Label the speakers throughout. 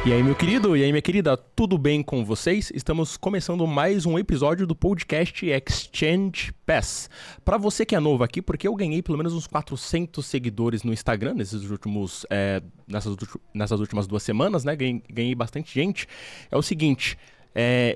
Speaker 1: E aí, meu querido, e aí, minha querida, tudo bem com vocês? Estamos começando mais um episódio do podcast Exchange Pass. Pra você que é novo aqui, porque eu ganhei pelo menos uns 400 seguidores no Instagram nessas últimas 2 semanas, né? Ganhei bastante gente. É o seguinte,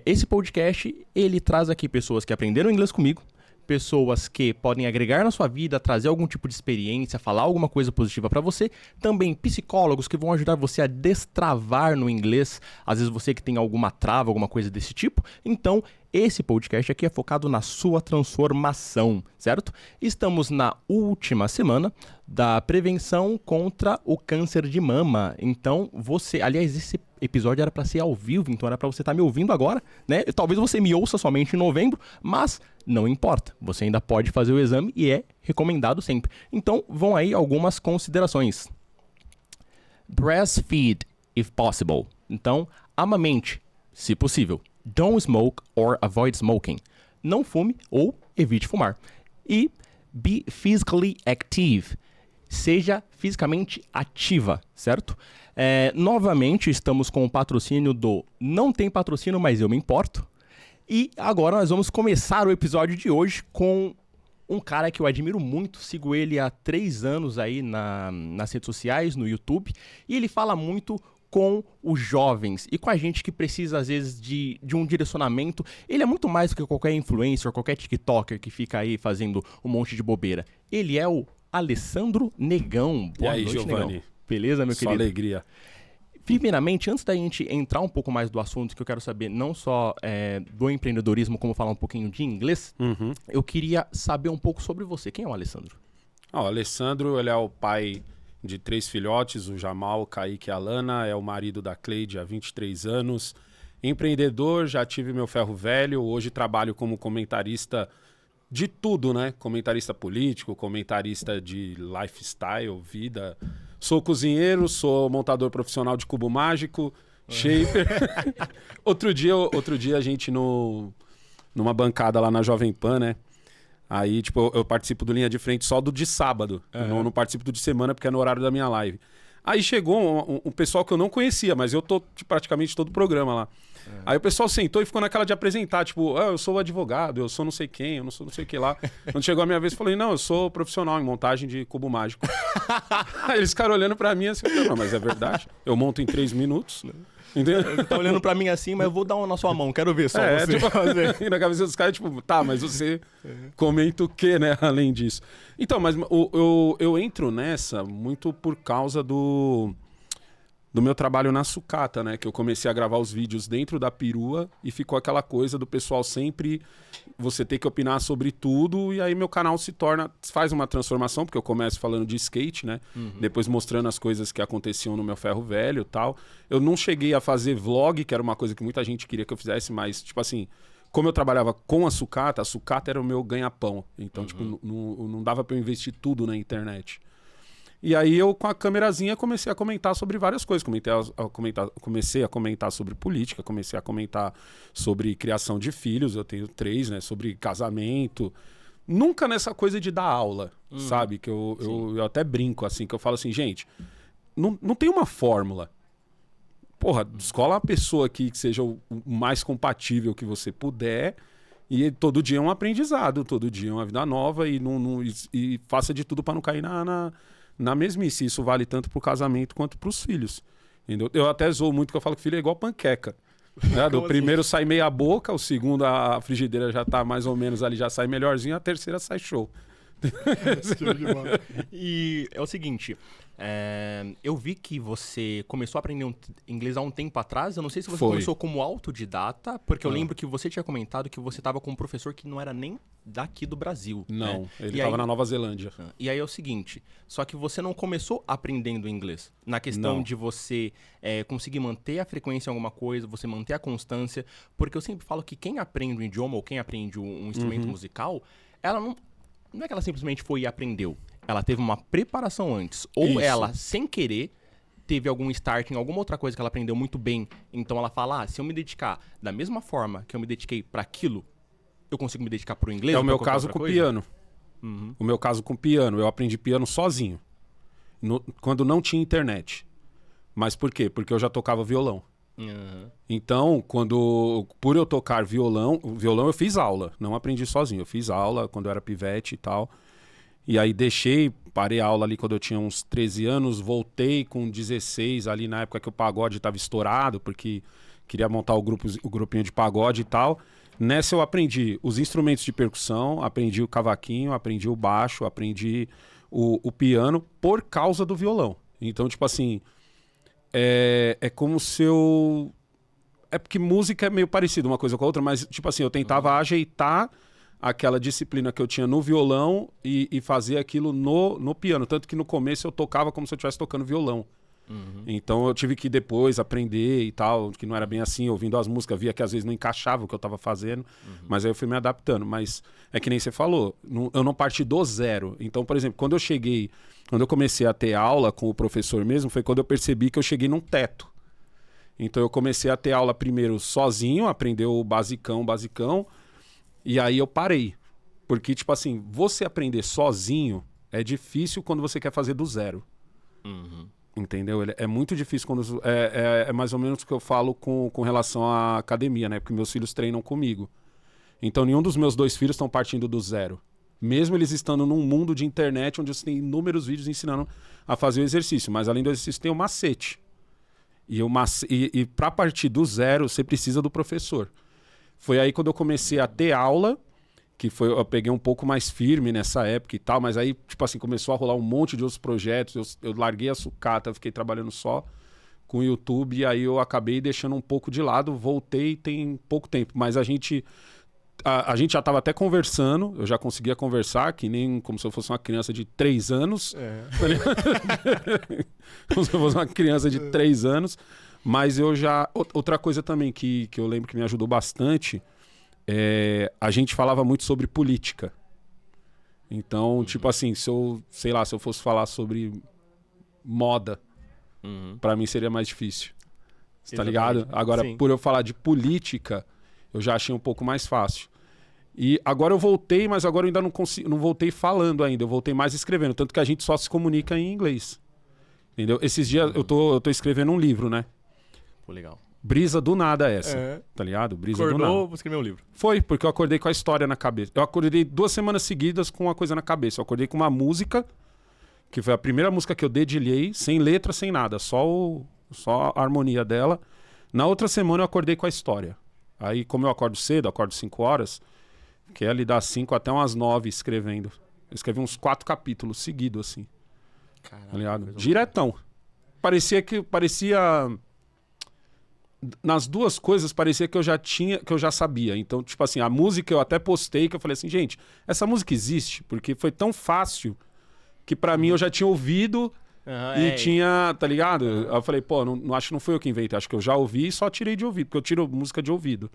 Speaker 1: esse podcast, ele traz aqui pessoas que aprenderam inglês comigo, pessoas que podem agregar na sua vida, trazer algum tipo de experiência, falar alguma coisa positiva pra você. Também psicólogos que vão ajudar você a destravar no inglês. Às vezes você que tem alguma trava, alguma coisa desse tipo. Então, esse podcast aqui é focado na sua transformação, certo? Estamos na última semana da prevenção contra o câncer de mama. Então, esse episódio era para ser ao vivo, então era para você estar me ouvindo agora, né? Talvez você me ouça somente em novembro, mas não importa. Você ainda pode fazer o exame e é recomendado sempre. Então, vão aí algumas considerações. Breastfeed, if possible. Então, amamente, se possível. Don't smoke or avoid smoking. Não fume ou evite fumar. E be physically active. Seja fisicamente ativa, certo? Novamente, estamos com o patrocínio do Não Tem Patrocínio, mas eu me importo. E agora nós vamos começar o episódio de hoje com um cara que eu admiro muito. Sigo ele há 3 anos aí nas redes sociais, no YouTube. E ele fala muito com os jovens e com a gente que precisa, às vezes, de um direcionamento. Ele é muito mais do que qualquer influencer, qualquer tiktoker que fica aí fazendo um monte de bobeira. Ele é o Alessandro Negão.
Speaker 2: Boa noite, Giovanni.
Speaker 1: Negão. Beleza, meu querido?
Speaker 2: Só alegria.
Speaker 1: Primeiramente, antes da gente entrar um pouco mais do assunto, que eu quero saber não só do empreendedorismo, como falar um pouquinho de inglês, eu queria saber um pouco sobre você. Quem é o Alessandro?
Speaker 2: O Alessandro, ele é o pai de 3 filhotes, o Jamal, o Kaique e a Lana, é o marido da Cleide há 23 anos. Empreendedor, já tive meu ferro velho, hoje trabalho como comentarista de tudo, né? Comentarista político, comentarista de lifestyle, vida. Sou cozinheiro, sou montador profissional de cubo mágico, shaper. Outro dia a gente numa bancada lá na Jovem Pan, né? Aí, tipo, eu participo do Linha de Frente só do de sábado. Eu não participo do de semana porque é no horário da minha live. Aí chegou um pessoal que eu não conhecia, mas eu tô praticamente todo o programa lá. Aí o pessoal sentou e ficou naquela de apresentar, tipo, eu sou advogado, eu sou não sei quem, eu não sou não sei o que lá. Quando chegou a minha vez, eu falei, não, eu sou profissional em montagem de cubo mágico. Aí eles ficaram olhando pra mim assim, não, mas é verdade, eu monto em 3 minutos. Entendeu?
Speaker 1: Você tá olhando pra mim assim, mas eu vou dar uma na sua mão, quero ver só você.
Speaker 2: Tipo, fazer. Na cabeça dos caras, tipo, tá, mas você comenta o quê, né, além disso? Então, mas eu entro nessa muito por causa do meu trabalho na sucata, né? Que eu comecei a gravar os vídeos dentro da perua e ficou aquela coisa do pessoal sempre você ter que opinar sobre tudo, e aí meu canal faz uma transformação, porque eu começo falando de skate, né? Depois mostrando as coisas que aconteciam no meu ferro velho e tal. Eu não cheguei a fazer vlog, que era uma coisa que muita gente queria que eu fizesse, mas, tipo assim, como eu trabalhava com a sucata era o meu ganha-pão. Então, tipo, não dava pra eu investir tudo na internet. E aí eu, com a câmerazinha, comecei a comentar sobre várias coisas. Comecei a comentar sobre política, comecei a comentar sobre criação de filhos, eu tenho 3, né? Sobre casamento. Nunca nessa coisa de dar aula, sabe? Que eu até brinco, assim, que eu falo assim, gente, não tem uma fórmula. Porra, escola uma pessoa aqui que seja o mais compatível que você puder, e todo dia é um aprendizado, todo dia é uma vida nova, e faça de tudo para não cair na mesmice. Isso vale tanto pro casamento quanto pros filhos. Entendeu? Eu até zoo muito que eu falo que filho é igual panqueca. Né? Do primeiro sai meia boca, o segundo a frigideira já tá mais ou menos ali, já sai melhorzinho, a terceira sai show.
Speaker 1: E é o seguinte, eu vi que você começou a aprender inglês há um tempo atrás. Eu não sei se você começou como autodidata, porque eu lembro que você tinha comentado que você estava com um professor que não era nem daqui do Brasil.
Speaker 2: Não,
Speaker 1: né?
Speaker 2: Ele estava na Nova Zelândia.
Speaker 1: E aí é o seguinte, só que você não começou aprendendo inglês. Na questão de você conseguir manter a frequência em alguma coisa, você manter a constância, porque eu sempre falo que quem aprende um idioma ou quem aprende um instrumento musical, ela não é que ela simplesmente foi e aprendeu. Ela teve uma preparação antes. Ou ela, sem querer, teve algum start em alguma outra coisa que ela aprendeu muito bem. Então ela fala, se eu me dedicar da mesma forma que eu me dediquei para aquilo, eu consigo me dedicar pro inglês?
Speaker 2: É o meu caso com o piano. O meu caso com piano. Eu aprendi piano sozinho. Quando não tinha internet. Mas por quê? Porque eu já tocava violão.
Speaker 1: Uhum.
Speaker 2: Então, por eu tocar violão eu fiz aula, não aprendi sozinho. Eu fiz aula quando eu era pivete e tal. E aí parei a aula ali quando eu tinha uns 13 anos, voltei com 16, ali na época que o pagode estava estourado, porque queria montar o grupinho de pagode e tal. Nessa eu aprendi os instrumentos de percussão, aprendi o cavaquinho, aprendi o baixo, aprendi o piano por causa do violão. Então, tipo assim, é como se eu... É porque música é meio parecido uma coisa com a outra, mas, tipo assim, eu tentava ajeitar aquela disciplina que eu tinha no violão e fazer aquilo no piano. Tanto que no começo eu tocava como se eu estivesse tocando violão. Uhum. Então eu tive que depois aprender e tal, que não era bem assim, ouvindo as músicas, via que às vezes não encaixava o que eu estava fazendo, mas aí eu fui me adaptando. Mas é que nem você falou, eu não parti do zero. Então, por exemplo, quando eu comecei a ter aula com o professor mesmo, foi quando eu percebi que eu cheguei num teto. Então eu comecei a ter aula primeiro sozinho, aprender o basicão, e aí eu parei. Porque, tipo assim, você aprender sozinho é difícil quando você quer fazer do zero.
Speaker 1: Uhum.
Speaker 2: Entendeu? É muito difícil quando... É mais ou menos o que eu falo com relação à academia, né? Porque meus filhos treinam comigo. Então, nenhum dos meus 2 filhos estão partindo do zero. Mesmo eles estando num mundo de internet onde você tem inúmeros vídeos ensinando a fazer o exercício. Mas, além do exercício, tem o macete. E para partir do zero, você precisa do professor. Foi aí quando eu comecei a ter aula, eu peguei um pouco mais firme nessa época e tal, mas aí, tipo assim, começou a rolar um monte de outros projetos, eu larguei a sucata, fiquei trabalhando só com o YouTube, e aí eu acabei deixando um pouco de lado, voltei tem pouco tempo, mas a gente já estava até conversando, eu já conseguia conversar, que nem como se eu fosse uma criança de 3 anos, como se eu fosse uma criança de 3 anos, mas eu já... Outra coisa também que eu lembro que me ajudou bastante... a gente falava muito sobre política. Então, tipo assim, se eu fosse falar sobre moda, pra mim seria mais difícil. Tá ligado? Agora, sim, por eu falar de política, eu já achei um pouco mais fácil. E agora eu voltei, mas agora eu ainda não voltei falando ainda, eu voltei mais escrevendo, tanto que a gente só se comunica em inglês. Entendeu? Esses dias eu tô escrevendo um livro, né?
Speaker 1: Pô, legal.
Speaker 2: Brisa do nada essa, tá ligado? Brisa do nada.
Speaker 1: Acordou, você escreveu um livro.
Speaker 2: Foi, porque eu acordei com a história na cabeça. Eu acordei 2 semanas seguidas com uma coisa na cabeça. Eu acordei com uma música, que foi a primeira música que eu dedilhei, sem letra, sem nada, só a harmonia dela. Na outra semana eu acordei com a história. Aí, como eu acordo cedo, acordo 5 horas, fiquei ali das 5 até umas 9 escrevendo. Eu escrevi uns 4 capítulos seguidos, assim.
Speaker 1: Caralho,
Speaker 2: tá ligado? Diretão. Parecia... Nas 2 coisas parecia que eu já sabia. Então, tipo assim, a música eu até postei, que eu falei assim, gente, essa música existe, porque foi tão fácil que pra mim eu já tinha ouvido e tinha, tá ligado? Aí eu falei, pô, não, acho que não foi eu que inventei, acho que eu já ouvi e só tirei de ouvido, porque eu tiro música de ouvido.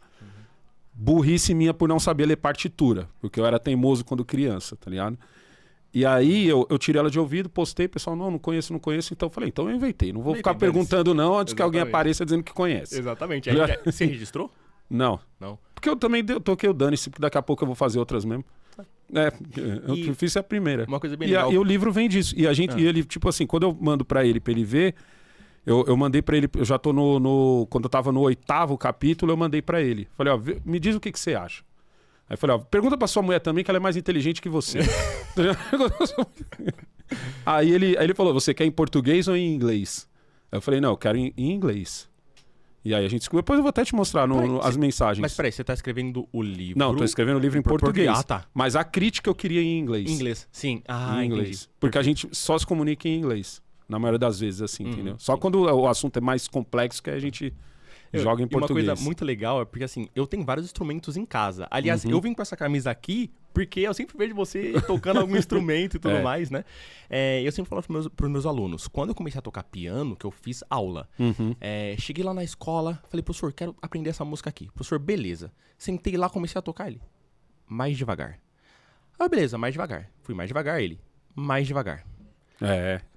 Speaker 2: Burrice minha por não saber ler partitura, porque eu era teimoso quando criança, tá ligado? E aí eu tirei ela de ouvido, postei, pessoal, não conheço, então eu falei, então eu inventei, não vou ficar perguntando não antes que alguém apareça dizendo que conhece.
Speaker 1: Exatamente. Aí, você registrou?
Speaker 2: Não. Porque eu também toquei o dane-se, porque daqui a pouco eu vou fazer outras mesmo. Eu fiz a primeira.
Speaker 1: Uma coisa bem legal.
Speaker 2: E o livro vem disso. E ele, tipo assim, quando eu mando pra ele ver, eu mandei pra ele, eu já tô quando eu tava no 8º capítulo, eu mandei pra ele. Falei, ó, me diz o que você acha. Aí eu falei, ó, pergunta pra sua mulher também, que ela é mais inteligente que você. aí ele falou, você quer em português ou em inglês? Aí eu falei, não, eu quero em inglês. E aí a gente... Depois eu vou até te mostrar as mensagens.
Speaker 1: Mas peraí, você tá escrevendo o livro...
Speaker 2: Não, tô escrevendo o livro em português.
Speaker 1: Ah, tá.
Speaker 2: Mas a crítica eu queria em inglês.
Speaker 1: Em inglês, sim.
Speaker 2: Em inglês.
Speaker 1: Entendi.
Speaker 2: Porque a gente só se comunica em inglês. Na maioria das vezes, assim, entendeu? Só quando o assunto é mais complexo que a gente... joga em português.
Speaker 1: E uma coisa muito legal é porque, assim, eu tenho vários instrumentos em casa. Aliás, eu vim com essa camisa aqui porque eu sempre vejo você tocando algum instrumento e tudo mais, né? Eu sempre falo pros meus alunos, quando eu comecei a tocar piano, que eu fiz aula, cheguei lá na escola, falei, professor, quero aprender essa música aqui. Professor, beleza. Sentei lá, comecei a tocar ele. Mais devagar. Ah, beleza, mais devagar. Fui mais devagar, ele. Mais devagar.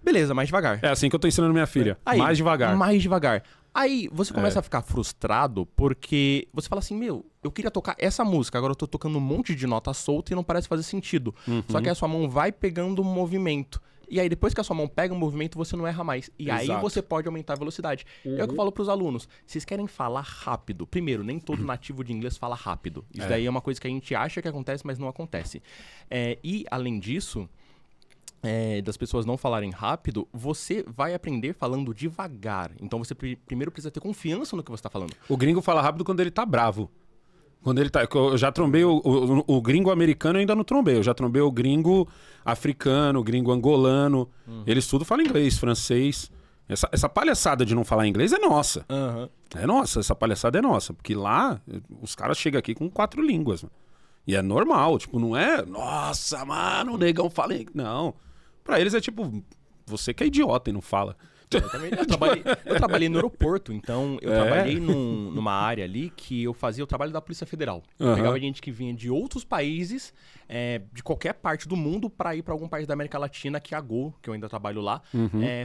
Speaker 1: Beleza, mais devagar.
Speaker 2: É assim que eu tô ensinando minha filha.
Speaker 1: Aí,
Speaker 2: mais devagar.
Speaker 1: Mais devagar. Aí você começa a ficar frustrado porque você fala assim, eu queria tocar essa música, agora eu tô tocando um monte de nota solta e não parece fazer sentido. Só que a sua mão vai pegando um movimento. E aí, depois que a sua mão pega o movimento, você não erra mais. E aí
Speaker 2: Exato.
Speaker 1: você pode aumentar a velocidade. É o que eu falo pros alunos. Vocês querem falar rápido. Primeiro, nem todo nativo de inglês fala rápido. Isso daí é uma coisa que a gente acha que acontece, mas não acontece. E, além disso, das pessoas não falarem rápido, você vai aprender falando devagar. Então, você primeiro precisa ter confiança no que você tá falando.
Speaker 2: O gringo fala rápido quando ele tá bravo. Quando ele tá. Eu já trombei o gringo americano, eu ainda não trombei. Eu já trombei o gringo africano, o gringo angolano. Eles tudo falam inglês, francês. Essa palhaçada de não falar inglês é nossa. É nossa, essa palhaçada é nossa. Porque lá, os caras chegam aqui com 4 línguas. Mano. E é normal, tipo, não é. Nossa, mano, o negão fala inglês. Não. Pra eles é tipo, você que é idiota e não fala.
Speaker 1: Eu trabalhei no aeroporto, então eu trabalhei numa área ali que eu fazia o trabalho da Polícia Federal. Eu pegava gente que vinha de outros países, de qualquer parte do mundo, para ir para algum país da América Latina que a Gol, que eu ainda trabalho lá,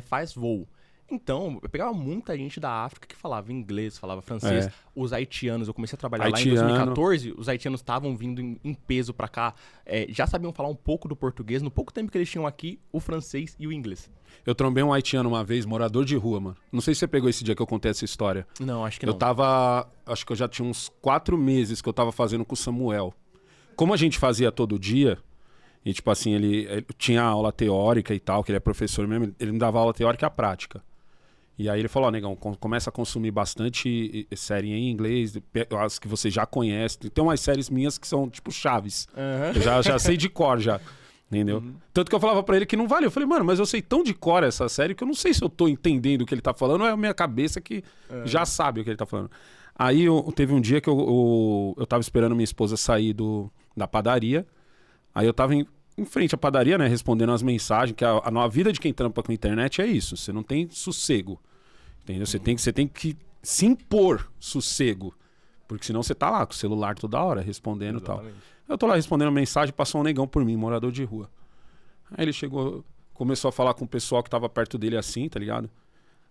Speaker 1: faz voo. Então, eu pegava muita gente da África que falava inglês, falava francês. Os haitianos, eu comecei a trabalhar lá em 2014, os haitianos estavam vindo em peso pra cá, já sabiam falar um pouco do português, no pouco tempo que eles tinham aqui, o francês e o inglês.
Speaker 2: Eu trombei um haitiano uma vez, morador de rua, mano. Não sei se você pegou esse dia que eu contei essa história.
Speaker 1: Não, acho que não.
Speaker 2: Eu tava, acho que eu já tinha uns 4 meses que eu tava fazendo com o Samuel. Como a gente fazia todo dia, e tipo assim, ele tinha aula teórica e tal, que ele é professor mesmo, ele me dava aula teórica e a prática. E aí ele falou, ó, negão, começa a consumir bastante série em inglês, as que você já conhece. Tem umas séries minhas que são tipo Chaves. Eu já sei de cor, já. Entendeu? Tanto que eu falava pra ele que não vale. Eu falei, mano, mas eu sei tão de cor essa série que eu não sei se eu tô entendendo o que ele tá falando ou é a minha cabeça que já sabe o que ele tá falando. Aí teve um dia que eu tava esperando minha esposa sair da padaria. Aí eu tava em frente à padaria, né, respondendo as mensagens, que a vida de quem trampa com a internet é isso. Você não tem sossego. Entendeu? Você tem que se impor sossego. Porque senão você tá lá com o celular toda hora, respondendo e tal. Eu tô lá respondendo mensagem, passou um negão por mim, morador de rua. Aí ele chegou, começou a falar com o pessoal que tava perto dele assim, tá ligado?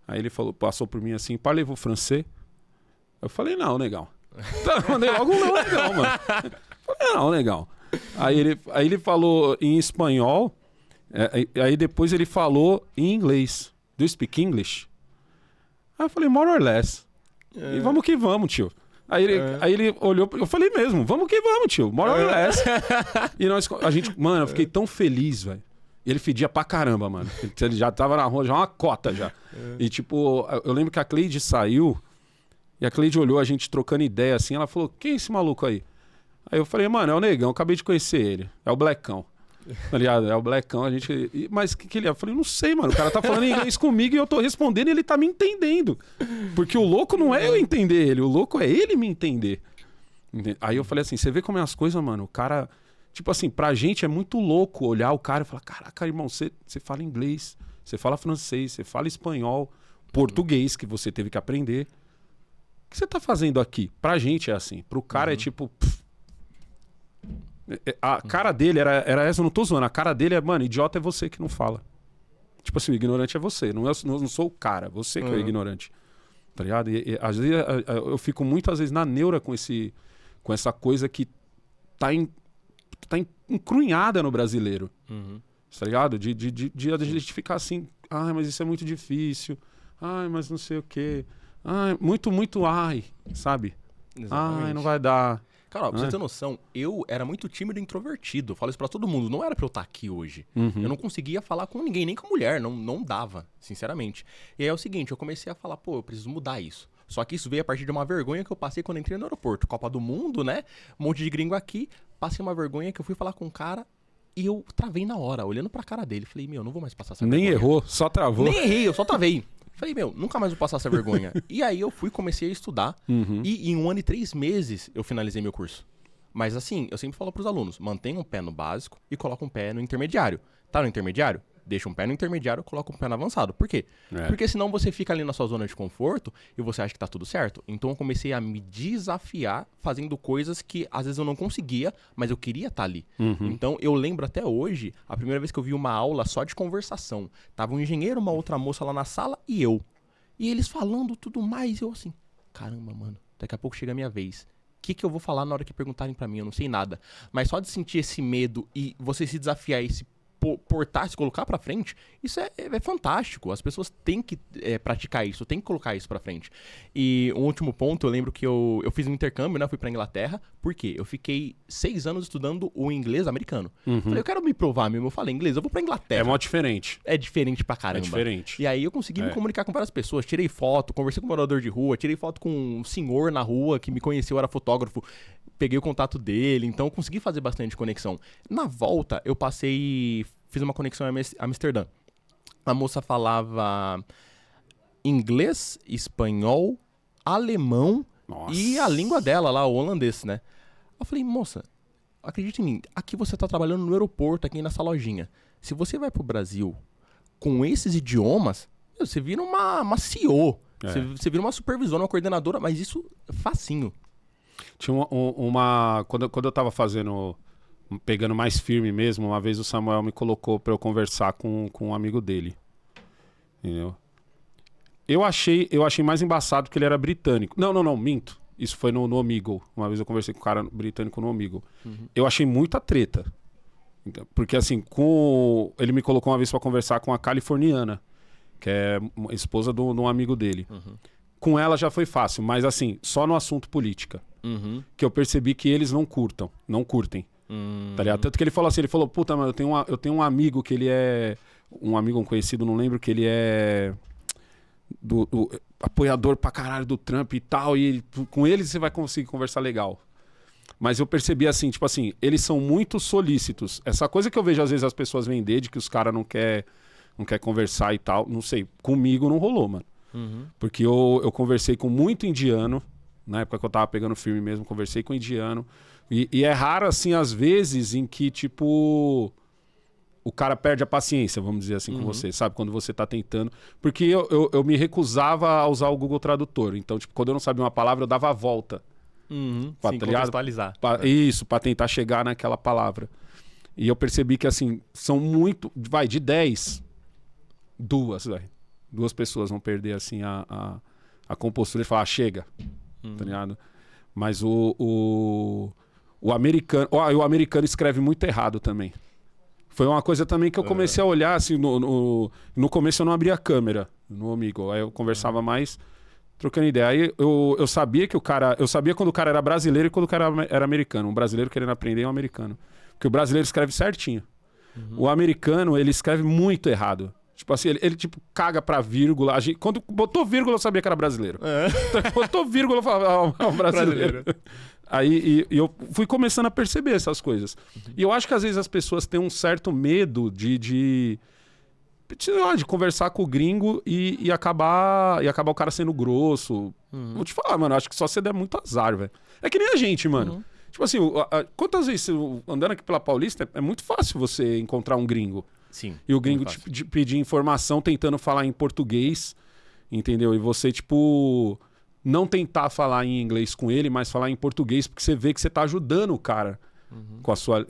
Speaker 2: Aí ele passou por mim assim, parlez-vous français? Eu falei, não, negão. Mandei logo um não, negão, mano. Falei, não, negão. Aí ele falou em espanhol, aí depois ele falou em inglês. Do you speak English? Aí eu falei, more or less. E vamos que vamos, tio. Aí ele olhou, eu falei mesmo, vamos que vamos, tio, more or less. E mano, eu fiquei tão feliz, velho. E ele fedia pra caramba, mano. Ele já tava na rua, já uma cota já. E tipo, eu lembro que a Cleide saiu, e a Cleide olhou a gente trocando ideia assim, ela falou, quem é esse maluco aí? Aí eu falei, mano, é o Negão, acabei de conhecer ele. É o Blackão. Tá ligado? É o Blackão, a gente... Mas o que ele é? Eu falei, não sei, mano. O cara tá falando inglês comigo e eu tô respondendo e ele tá me entendendo. Porque o louco não é eu entender ele, o louco é ele me entender. Aí eu falei assim, você vê como é as coisas, mano? O cara... Tipo assim, pra gente é muito louco olhar o cara e falar, caraca, irmão, você fala inglês, você fala francês, você fala espanhol, português, que você teve que aprender. O que você tá fazendo aqui? Pra gente é assim. Pro cara é tipo... A cara dele era essa, eu não tô zoando. A cara dele é, mano, idiota é você que não fala. Tipo assim, o ignorante é você. Não sou o cara, você que é o ignorante. Tá ligado? E às vezes eu fico muitas vezes na neura com essa coisa que tá encrunhada no brasileiro. Tá ligado? De a gente ficar assim, ai, mas isso é muito difícil. Ai, mas não sei o quê. Ai, muito ai, sabe?
Speaker 1: Exatamente.
Speaker 2: Ai, não vai dar.
Speaker 1: Cara, pra você ter noção, eu era muito tímido e introvertido. Eu falo isso pra todo mundo. Não era pra eu estar aqui hoje. Eu não conseguia falar com ninguém, nem com mulher. Não dava, sinceramente. E aí é o seguinte, eu comecei a falar, pô, eu preciso mudar isso. Só que isso veio a partir de uma vergonha que eu passei quando entrei no aeroporto. Copa do Mundo, né? Um monte de gringo aqui. Passei uma vergonha que eu fui falar com um cara e eu travei na hora, olhando pra cara dele. Falei, meu, não vou mais passar essa vergonha.
Speaker 2: Nem errou, só travou.
Speaker 1: Nem errei, eu só travei. Falei, meu, nunca mais vou passar essa vergonha. E aí eu fui, comecei a estudar. E em 1 ano e 3 meses eu finalizei meu curso. Mas assim, eu sempre falo pros alunos, mantenha um pé no básico e coloca um pé no intermediário. Tá no intermediário? Deixa um pé no intermediário, coloca um pé no avançado. Por quê? Porque senão você fica ali na sua zona de conforto e você acha que tá tudo certo. Então eu comecei a me desafiar fazendo coisas que às vezes eu não conseguia, mas eu queria estar ali. Então eu lembro até hoje, a primeira vez que eu vi uma aula só de conversação. Tava um engenheiro, uma outra moça lá na sala e eu. E eles falando tudo mais, eu assim, caramba, mano, daqui a pouco chega a minha vez. O que eu vou falar na hora que perguntarem pra mim? Eu não sei nada. Mas só de sentir esse medo e você se desafiar e se portar, se colocar pra frente, isso é fantástico. As pessoas têm que praticar isso, têm que colocar isso pra frente. E um último ponto, eu lembro que eu fiz um intercâmbio, né? Fui pra Inglaterra. Por quê? Eu fiquei 6 anos estudando o inglês americano. Falei, eu quero me provar mesmo. Eu falei inglês, eu vou pra Inglaterra.
Speaker 2: É mó diferente.
Speaker 1: É diferente pra caramba.
Speaker 2: É diferente.
Speaker 1: E aí eu consegui me comunicar com várias pessoas. Tirei foto, conversei com um morador de rua, tirei foto com um senhor na rua que me conheceu, era fotógrafo. Peguei o contato dele, então eu consegui fazer bastante conexão. Na volta, eu fiz uma conexão em Amsterdã. A moça falava inglês, espanhol, alemão e a língua dela lá, o holandês, né? Eu falei, moça, acredite em mim, aqui você tá trabalhando no aeroporto, aqui nessa lojinha. Se você vai pro Brasil com esses idiomas, você vira uma CEO, você vira uma supervisora, uma coordenadora, mas isso é facinho.
Speaker 2: Tinha quando eu tava pegando mais firme mesmo, uma vez o Samuel me colocou pra eu conversar com um amigo dele. Entendeu? Eu achei mais embaçado porque ele era britânico. Não, minto. Isso foi no Omegle. Uma vez eu conversei com um cara britânico no Omegle. Eu achei muita treta. Porque assim, ele me colocou uma vez pra conversar com a californiana, que é esposa de um amigo dele. Com ela já foi fácil, mas assim, só no assunto política. Que eu percebi que eles não curtem. Tá ligado? Tanto que ele falou, puta, mano, eu tenho um amigo que ele é... um conhecido, não lembro, que ele é... do apoiador pra caralho do Trump e tal, e com ele você vai conseguir conversar legal. Mas eu percebi assim, tipo assim, eles são muito solícitos. Essa coisa que eu vejo às vezes as pessoas vender, de que os caras não quer conversar e tal, não sei, comigo não rolou, mano. Porque eu conversei com muito indiano, na época que eu tava pegando firme mesmo, conversei com indiano, e é raro assim, às vezes, em que tipo... o cara perde a paciência, vamos dizer assim, com você, sabe? Quando você tá tentando. Porque eu me recusava a usar o Google Tradutor. Então, tipo, quando eu não sabia uma palavra, eu dava a volta.
Speaker 1: Sim,
Speaker 2: tá
Speaker 1: contextualizar.
Speaker 2: Isso, pra tentar chegar naquela palavra. E eu percebi que, assim, são muito... de 10, duas pessoas vão perder, assim, a compostura e falar, chega, tá ligado? Mas o americano... o americano escreve muito errado também. Foi uma coisa também que eu comecei a olhar, assim, no começo eu não abria a câmera no Omegle, aí eu conversava mais trocando ideia. Aí eu sabia que eu sabia quando o cara era brasileiro e quando o cara era americano. Um brasileiro querendo aprender é um americano. Porque o brasileiro escreve certinho. O americano, ele escreve muito errado. Tipo assim, ele tipo, caga pra vírgula. Quando botou vírgula, eu sabia que era brasileiro. Botou vírgula, eu falava, é um brasileiro. Aí eu fui começando a perceber essas coisas. E eu acho que às vezes as pessoas têm um certo medo de conversar com o gringo e acabar o cara sendo grosso. Vou te falar, mano, acho que só você der muito azar, velho. É que nem a gente, mano. Tipo assim, quantas vezes andando aqui pela Paulista, é muito fácil você encontrar um gringo.
Speaker 1: Sim.
Speaker 2: E o gringo te pedir informação tentando falar em português, entendeu? E você, tipo... não tentar falar em inglês com ele, mas falar em português, porque você vê que você tá ajudando o cara com a sua...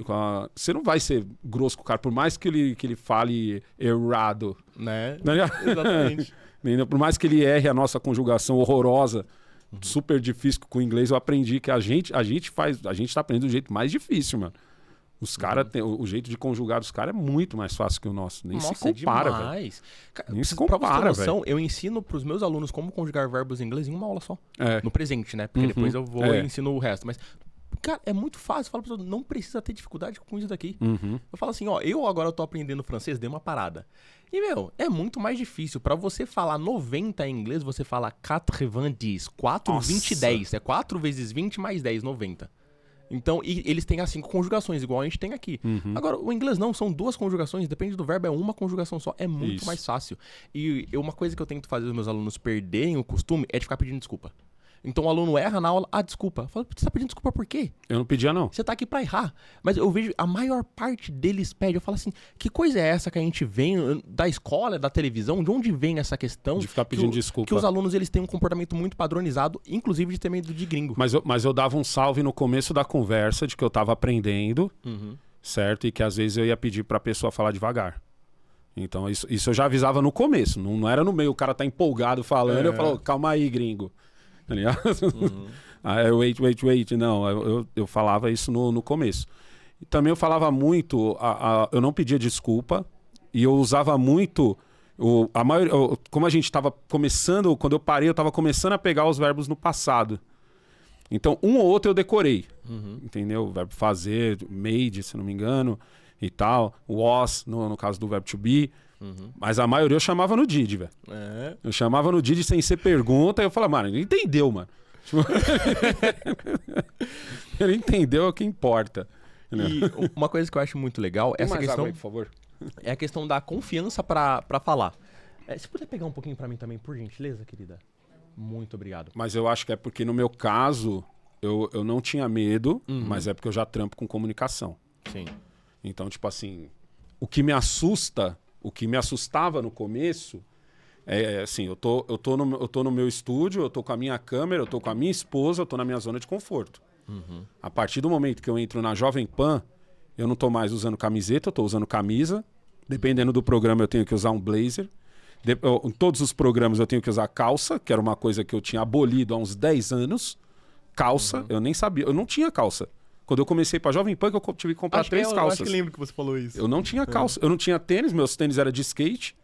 Speaker 2: Você não vai ser grosso com o cara, por mais que ele fale errado.
Speaker 1: Né?
Speaker 2: Exatamente. Por mais que ele erre a nossa conjugação horrorosa, super difícil com o inglês, eu aprendi que a gente tá aprendendo do jeito mais difícil, mano. Os caras, o jeito de conjugar dos caras é muito mais fácil que o nosso. Nem se compara, velho. Nem se compara, velho.
Speaker 1: Eu ensino pros meus alunos como conjugar verbos em inglês em uma aula só.
Speaker 2: É.
Speaker 1: No presente, né? Porque depois eu vou e ensino o resto. Mas, cara, é muito fácil. Eu falo pra pessoa, não precisa ter dificuldade com isso daqui. Eu falo assim, ó, eu agora tô aprendendo francês, dei uma parada. E, meu, é muito mais difícil. Pra você falar 90 em inglês, você fala 90. 4,
Speaker 2: Nossa.
Speaker 1: 20, 10. É 4 vezes 20 mais 10, 90. Então, e eles têm as 5 conjugações, igual a gente tem aqui. Agora, o inglês não, são 2 conjugações, depende do verbo, é uma conjugação só, é muito mais fácil. E uma coisa que eu tento fazer os meus alunos perderem o costume é de ficar pedindo desculpa. Então o aluno erra na aula, desculpa. Eu falo, você tá pedindo desculpa por quê?
Speaker 2: Eu não pedia, não.
Speaker 1: Você tá aqui pra errar. Mas eu vejo, a maior parte deles pede. Eu falo assim, que coisa é essa que a gente vem da escola, da televisão? De onde vem essa questão?
Speaker 2: De ficar pedindo desculpa.
Speaker 1: Que os alunos, eles têm um comportamento muito padronizado, inclusive de ter medo de gringo.
Speaker 2: Mas eu dava um salve no começo da conversa, de que eu tava aprendendo, certo? E que às vezes eu ia pedir pra pessoa falar devagar. Então isso eu já avisava no começo. Não era no meio, o cara tá empolgado falando, eu falo, calma aí, gringo. Tá ligado? Wait. Não, eu falava isso no começo. E também eu falava muito, eu não pedia desculpa, e eu usava muito, como a gente estava começando, quando eu parei, eu estava começando a pegar os verbos no passado. Então, um ou outro eu decorei, entendeu? O verbo fazer, made, se não me engano, e tal, was, no caso do verbo to be, mas a maioria eu chamava no did, velho. Eu chamava no did sem ser pergunta, e eu falava, mano, ele entendeu, mano. Ele entendeu, é o que importa.
Speaker 1: E uma coisa que eu acho muito legal é essa
Speaker 2: mais
Speaker 1: questão,
Speaker 2: água aí, por favor.
Speaker 1: é a questão da confiança pra falar. Se puder pegar um pouquinho pra mim também, por gentileza, querida. Muito obrigado.
Speaker 2: Mas eu acho que é porque no meu caso, eu não tinha medo, mas é porque eu já trampo com comunicação.
Speaker 1: Sim.
Speaker 2: Então, tipo assim, o que me assustava no começo é assim, eu tô no meu estúdio, eu tô com a minha câmera, eu tô com a minha esposa, eu tô na minha zona de conforto. A partir do momento que eu entro na Jovem Pan, eu não tô mais usando camiseta, eu tô usando camisa. Dependendo do programa, eu tenho que usar um blazer. Em todos os programas eu tenho que usar calça, que era uma coisa que eu tinha abolido há uns 10 anos. Calça, eu nem sabia, eu não tinha calça. Quando eu comecei pra Jovem Pan, eu tive que comprar 3 calças.
Speaker 1: Eu acho que lembro que você falou isso.
Speaker 2: Eu não tinha calça, eu não tinha tênis, meus tênis eram de skate,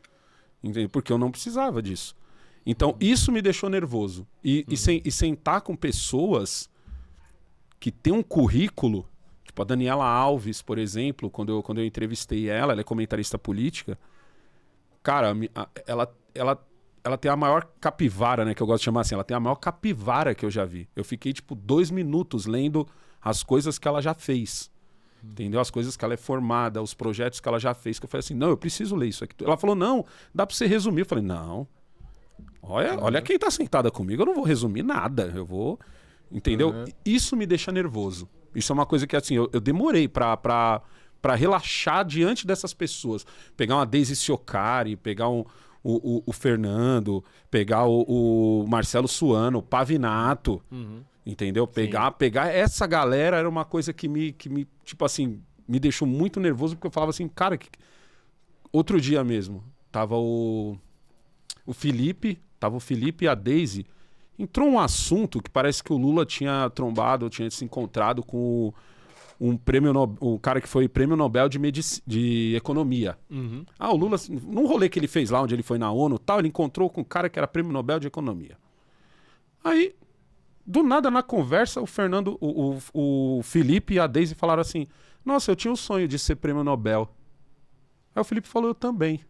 Speaker 2: entendeu? Porque eu não precisava disso. Então, isso me deixou nervoso. E sentar com pessoas que têm um currículo, tipo a Daniela Alves, por exemplo, quando eu entrevistei ela é comentarista política. Cara, ela tem a maior capivara, né? Que eu gosto de chamar assim. Ela tem a maior capivara que eu já vi. Eu fiquei, tipo, 2 minutos lendo as coisas que ela já fez. Entendeu? As coisas que ela é formada, os projetos que ela já fez. Que eu falei assim, não, eu preciso ler isso aqui. Ela falou, não, dá pra você resumir. Eu falei, não. Olha quem tá sentada comigo, eu não vou resumir nada. Eu vou... Entendeu? Isso me deixa nervoso. Isso é uma coisa que, assim, eu demorei pra relaxar diante dessas pessoas. Pegar uma Daisy Ciocari, pegar o Fernando, pegar o Marcelo Suano, o Pavinato, entendeu? Pegar essa galera era uma coisa que me, tipo assim, me deixou muito nervoso, porque eu falava assim, cara, outro dia mesmo, tava o Felipe e a Daisy, entrou um assunto que parece que o Lula tinha trombado, tinha se encontrado com o cara que foi prêmio Nobel de Economia. O Lula, num rolê que ele fez lá, onde ele foi na ONU, tal, ele encontrou com um cara que era prêmio Nobel de Economia. Aí, do nada, na conversa, o Fernando, o Felipe e a Daisy falaram assim, nossa, eu tinha o sonho de ser prêmio Nobel. Aí o Felipe falou, eu também.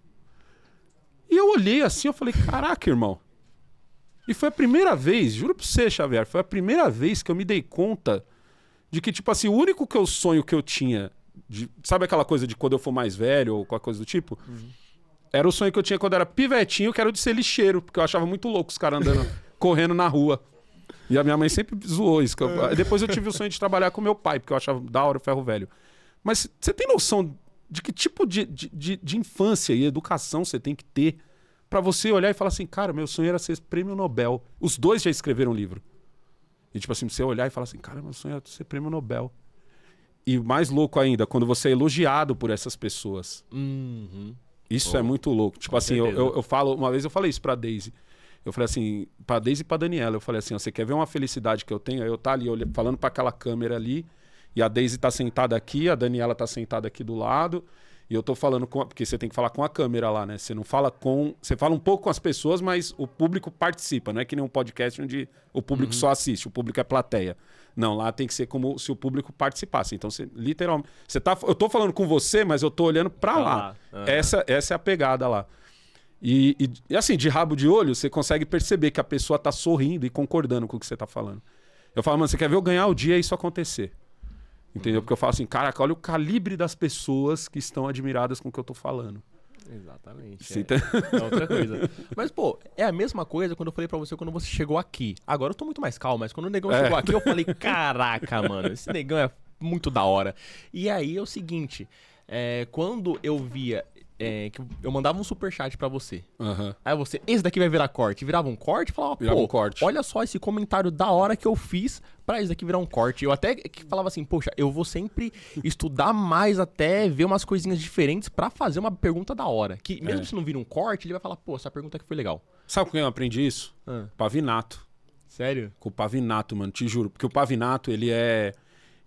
Speaker 2: E eu olhei assim, eu falei, caraca, irmão. E foi a primeira vez, juro pra você, Xavier, foi a primeira vez que eu me dei conta de que, tipo assim, o único sonho que eu tinha, sabe aquela coisa de quando eu for mais velho ou qualquer coisa do tipo? Era o sonho que eu tinha quando eu era pivetinho, que era o de ser lixeiro, porque eu achava muito louco os caras andando, correndo na rua. E a minha mãe sempre zoou isso. Depois eu tive o sonho de trabalhar com meu pai, porque eu achava da hora o ferro velho. Mas você tem noção de que tipo de infância e educação você tem que ter pra você olhar e falar assim, cara, meu sonho era ser prêmio Nobel. Os dois já escreveram um livro. E tipo assim, você olhar e falar assim, cara, meu sonho era ser prêmio Nobel. E mais louco ainda, quando você é elogiado por essas pessoas. Isso é muito louco. Tipo assim, eu falo, uma vez eu falei isso pra Daisy. Eu falei assim, pra Daisy e pra Daniela, eu falei assim, ó, você quer ver uma felicidade que eu tenho? Eu tá ali falando pra aquela câmera ali, e a Daisy tá sentada aqui, a Daniela tá sentada aqui do lado, e eu tô falando porque você tem que falar com a câmera lá, né? Você não fala você fala um pouco com as pessoas, mas o público participa, não é que nem um podcast onde o público só assiste, o público é plateia. Não, lá tem que ser como se o público participasse. Então, você literalmente, eu tô falando com você, mas eu tô olhando pra lá. Essa é a pegada lá. E assim, de rabo de olho, você consegue perceber que a pessoa tá sorrindo e concordando com o que você tá falando. Eu falo, mano, você quer ver eu ganhar o dia e isso acontecer? Entendeu? Porque eu falo assim, caraca, olha o calibre das pessoas que estão admiradas com o que eu tô falando.
Speaker 1: Exatamente. É outra coisa. Mas, pô, é a mesma coisa quando eu falei pra você quando você chegou aqui. Agora eu tô muito mais calmo, mas quando o negão chegou aqui, eu falei, caraca, mano, esse negão é muito da hora. E aí é o seguinte, quando eu via... que eu mandava um superchat pra você. Aí você, esse daqui vai virar corte. Virava um corte e falava,
Speaker 2: virava um corte.
Speaker 1: Olha só esse comentário da hora que eu fiz pra esse daqui virar um corte. Eu até falava assim, poxa, eu vou sempre estudar mais até ver umas coisinhas diferentes pra fazer uma pergunta da hora. Que mesmo se não vira um corte, ele vai falar, pô, essa pergunta aqui foi legal.
Speaker 2: Sabe com quem eu aprendi isso? Pavinato.
Speaker 1: Sério?
Speaker 2: Com o Pavinato, mano, te juro. Porque o Pavinato, ele é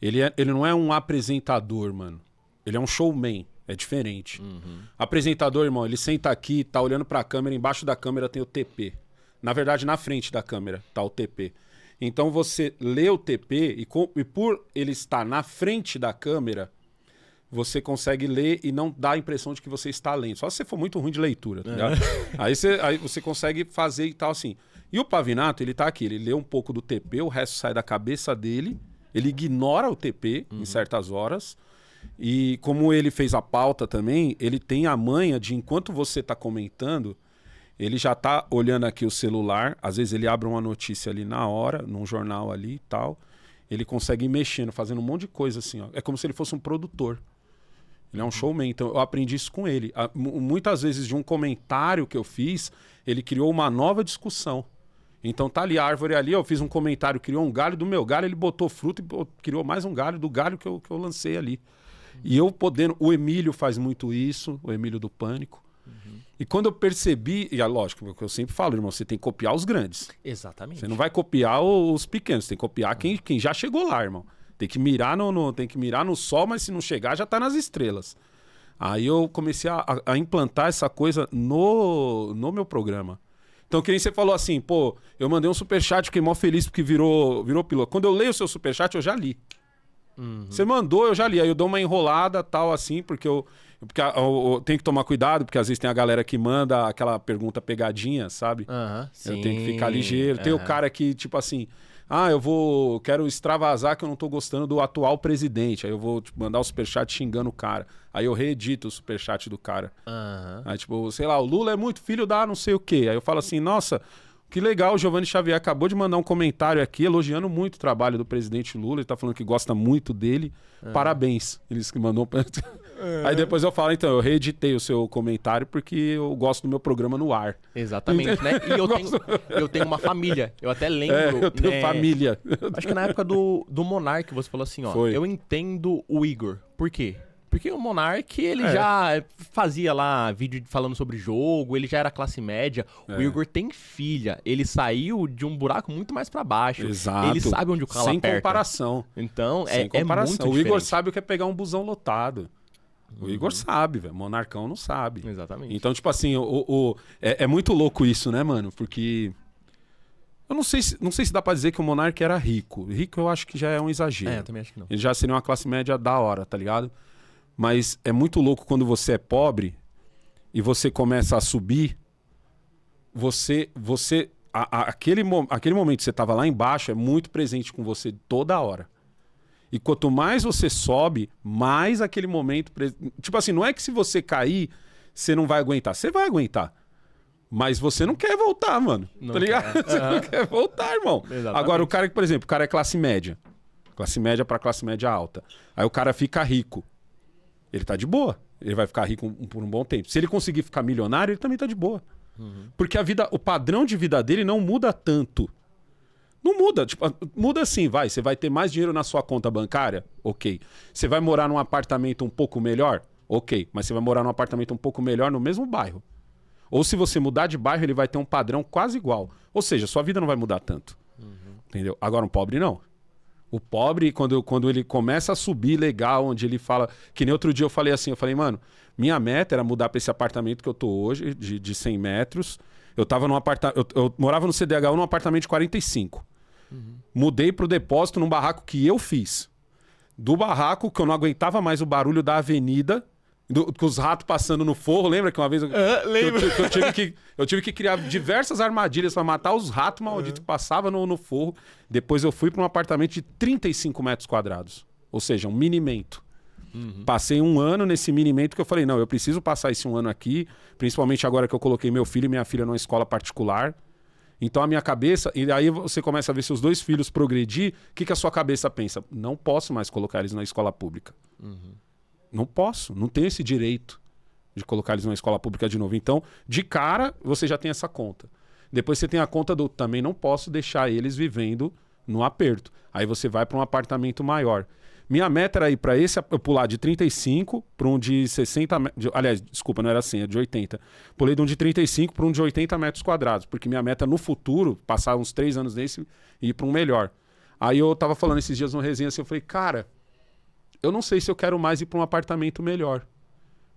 Speaker 2: Ele não é um apresentador, mano. Ele é um showman. É diferente. Apresentador, irmão, ele senta aqui, tá olhando pra câmera, embaixo da câmera tem o TP. Na verdade, na frente da câmera tá o TP. Então você lê o TP e por ele estar na frente da câmera, você consegue ler e não dá a impressão de que você está lendo. Só se você for muito ruim de leitura, tá ligado? Aí você consegue fazer e tal assim. E o Pavinato, ele tá aqui, ele lê um pouco do TP, o resto sai da cabeça dele, ele ignora o TP em certas horas. E como ele fez a pauta também, ele tem a manha de, enquanto você tá comentando, ele já tá olhando aqui o celular, às vezes ele abre uma notícia ali na hora, num jornal ali e tal, ele consegue ir mexendo, fazendo um monte de coisa assim, ó. É como se ele fosse um produtor. Ele é um showman, então eu aprendi isso com ele. Muitas vezes de um comentário que eu fiz, ele criou uma nova discussão. Então tá ali a árvore ali, eu fiz um comentário, criou um galho, do meu galho ele botou fruto e criou mais um galho do galho que eu lancei ali. E eu podendo... O Emílio faz muito isso, o Emílio do Pânico. E quando eu percebi... E é lógico, o que eu sempre falo, irmão, você tem que copiar os grandes.
Speaker 1: Exatamente.
Speaker 2: Você não vai copiar os pequenos, você tem que copiar quem já chegou lá, irmão. Tem que mirar tem que mirar no sol, mas se não chegar, já tá nas estrelas. Aí eu comecei a implantar essa coisa no meu programa. Então, que nem você falou assim, pô, eu mandei um superchat, fiquei mó feliz porque virou piloto. Quando eu leio o seu superchat, eu já li. Você mandou, eu já li. Aí eu dou uma enrolada, tal, assim, porque eu tenho que tomar cuidado, porque às vezes tem a galera que manda aquela pergunta pegadinha, sabe? Eu tenho que ficar ligeiro. Tem o cara que, tipo assim, quero extravasar que eu não tô gostando do atual presidente. Aí eu vou mandar o superchat xingando o cara. Aí eu reedito o superchat do cara. Aí, tipo, sei lá, o Lula é muito filho da não sei o quê. Aí eu falo assim, nossa... Que legal, o Giovanni Xavier acabou de mandar um comentário aqui elogiando muito o trabalho do presidente Lula. Ele tá falando que gosta muito dele. Parabéns. Ele disse que mandou... Aí depois eu falo, então, eu reeditei o seu comentário porque eu gosto do meu programa no ar.
Speaker 1: Exatamente, né? E eu tenho uma família. Eu até lembro...
Speaker 2: eu tenho família.
Speaker 1: Acho que na época do Monark você falou assim, ó.
Speaker 2: Foi.
Speaker 1: Eu entendo o Igor. Por quê? Porque o Monark, ele já fazia lá vídeo falando sobre jogo, ele já era classe média. O Igor tem filha, ele saiu de um buraco muito mais pra baixo.
Speaker 2: Exato.
Speaker 1: Ele sabe onde o calo aperta.
Speaker 2: Sem comparação.
Speaker 1: Então,
Speaker 2: Sem comparação.
Speaker 1: muito
Speaker 2: O
Speaker 1: diferente.
Speaker 2: Igor sabe o que é pegar um busão lotado. O Igor sabe, velho. Monarcão não sabe.
Speaker 1: Exatamente.
Speaker 2: Então, tipo assim, é muito louco isso, né, mano? Porque... Eu não sei se dá pra dizer que o Monark era rico. Rico eu acho que já é um exagero.
Speaker 1: Eu também acho que não.
Speaker 2: Ele já seria uma classe média da hora, tá ligado? Mas é muito louco quando você é pobre e você começa a subir, aquele momento que você tava lá embaixo é muito presente com você toda hora. E quanto mais você sobe, mais aquele momento... Tipo assim, não é que se você cair, você não vai aguentar. Você vai aguentar. Mas você não quer voltar, mano.
Speaker 1: Não
Speaker 2: tá ligado?
Speaker 1: quer.
Speaker 2: Você não quer voltar, irmão.
Speaker 1: Exatamente.
Speaker 2: Agora, o cara que, por exemplo, o cara é classe média. Classe média pra classe média alta. Aí o cara fica rico. Ele tá de boa. Ele vai ficar rico por um bom tempo. Se ele conseguir ficar milionário, ele também tá de boa. Porque o padrão de vida dele não muda tanto. Não muda. Tipo, muda sim, vai. Você vai ter mais dinheiro na sua conta bancária? Ok. Você vai morar num apartamento um pouco melhor? Ok. Mas você vai morar num apartamento um pouco melhor no mesmo bairro. Ou se você mudar de bairro, ele vai ter um padrão quase igual. Ou seja, sua vida não vai mudar tanto. Entendeu? Agora, um pobre não. O pobre, quando ele começa a subir legal, onde ele fala... Que nem outro dia eu falei assim, mano, minha meta era mudar pra esse apartamento que eu tô hoje, de 100 metros. Eu tava num apartamento... Eu morava no CDHU num apartamento de 45. Mudei pro depósito num barraco que eu fiz. Do barraco, que eu não aguentava mais o barulho da avenida... Com os ratos passando no forro, lembra que uma vez
Speaker 1: lembro.
Speaker 2: Eu tive que criar diversas armadilhas para matar os ratos malditos que passavam no forro. Depois eu fui para um apartamento de 35 metros quadrados. Ou seja, um minimento. Passei um ano nesse minimento que eu falei, não, eu preciso passar esse um ano aqui, principalmente agora que eu coloquei meu filho e minha filha numa escola particular. Então a minha cabeça... E aí você começa a ver seus dois filhos progredir, o que a sua cabeça pensa? Não posso mais colocar eles na escola pública. Não posso, não tenho esse direito de colocar eles numa escola pública de novo. Então, de cara, você já tem essa conta. Depois você tem a conta do também não posso deixar eles vivendo no aperto. Aí você vai para um apartamento maior. Minha meta era ir para esse, eu pular de 35 para um de 60... aliás, desculpa, não era 100, é de 80. Pulei de um de 35 para um de 80 metros quadrados, porque minha meta no futuro, passar uns 3 anos nesse e ir para um melhor. Aí eu tava falando esses dias no resenha assim, eu falei, cara, eu não sei se eu quero mais ir pra um apartamento melhor.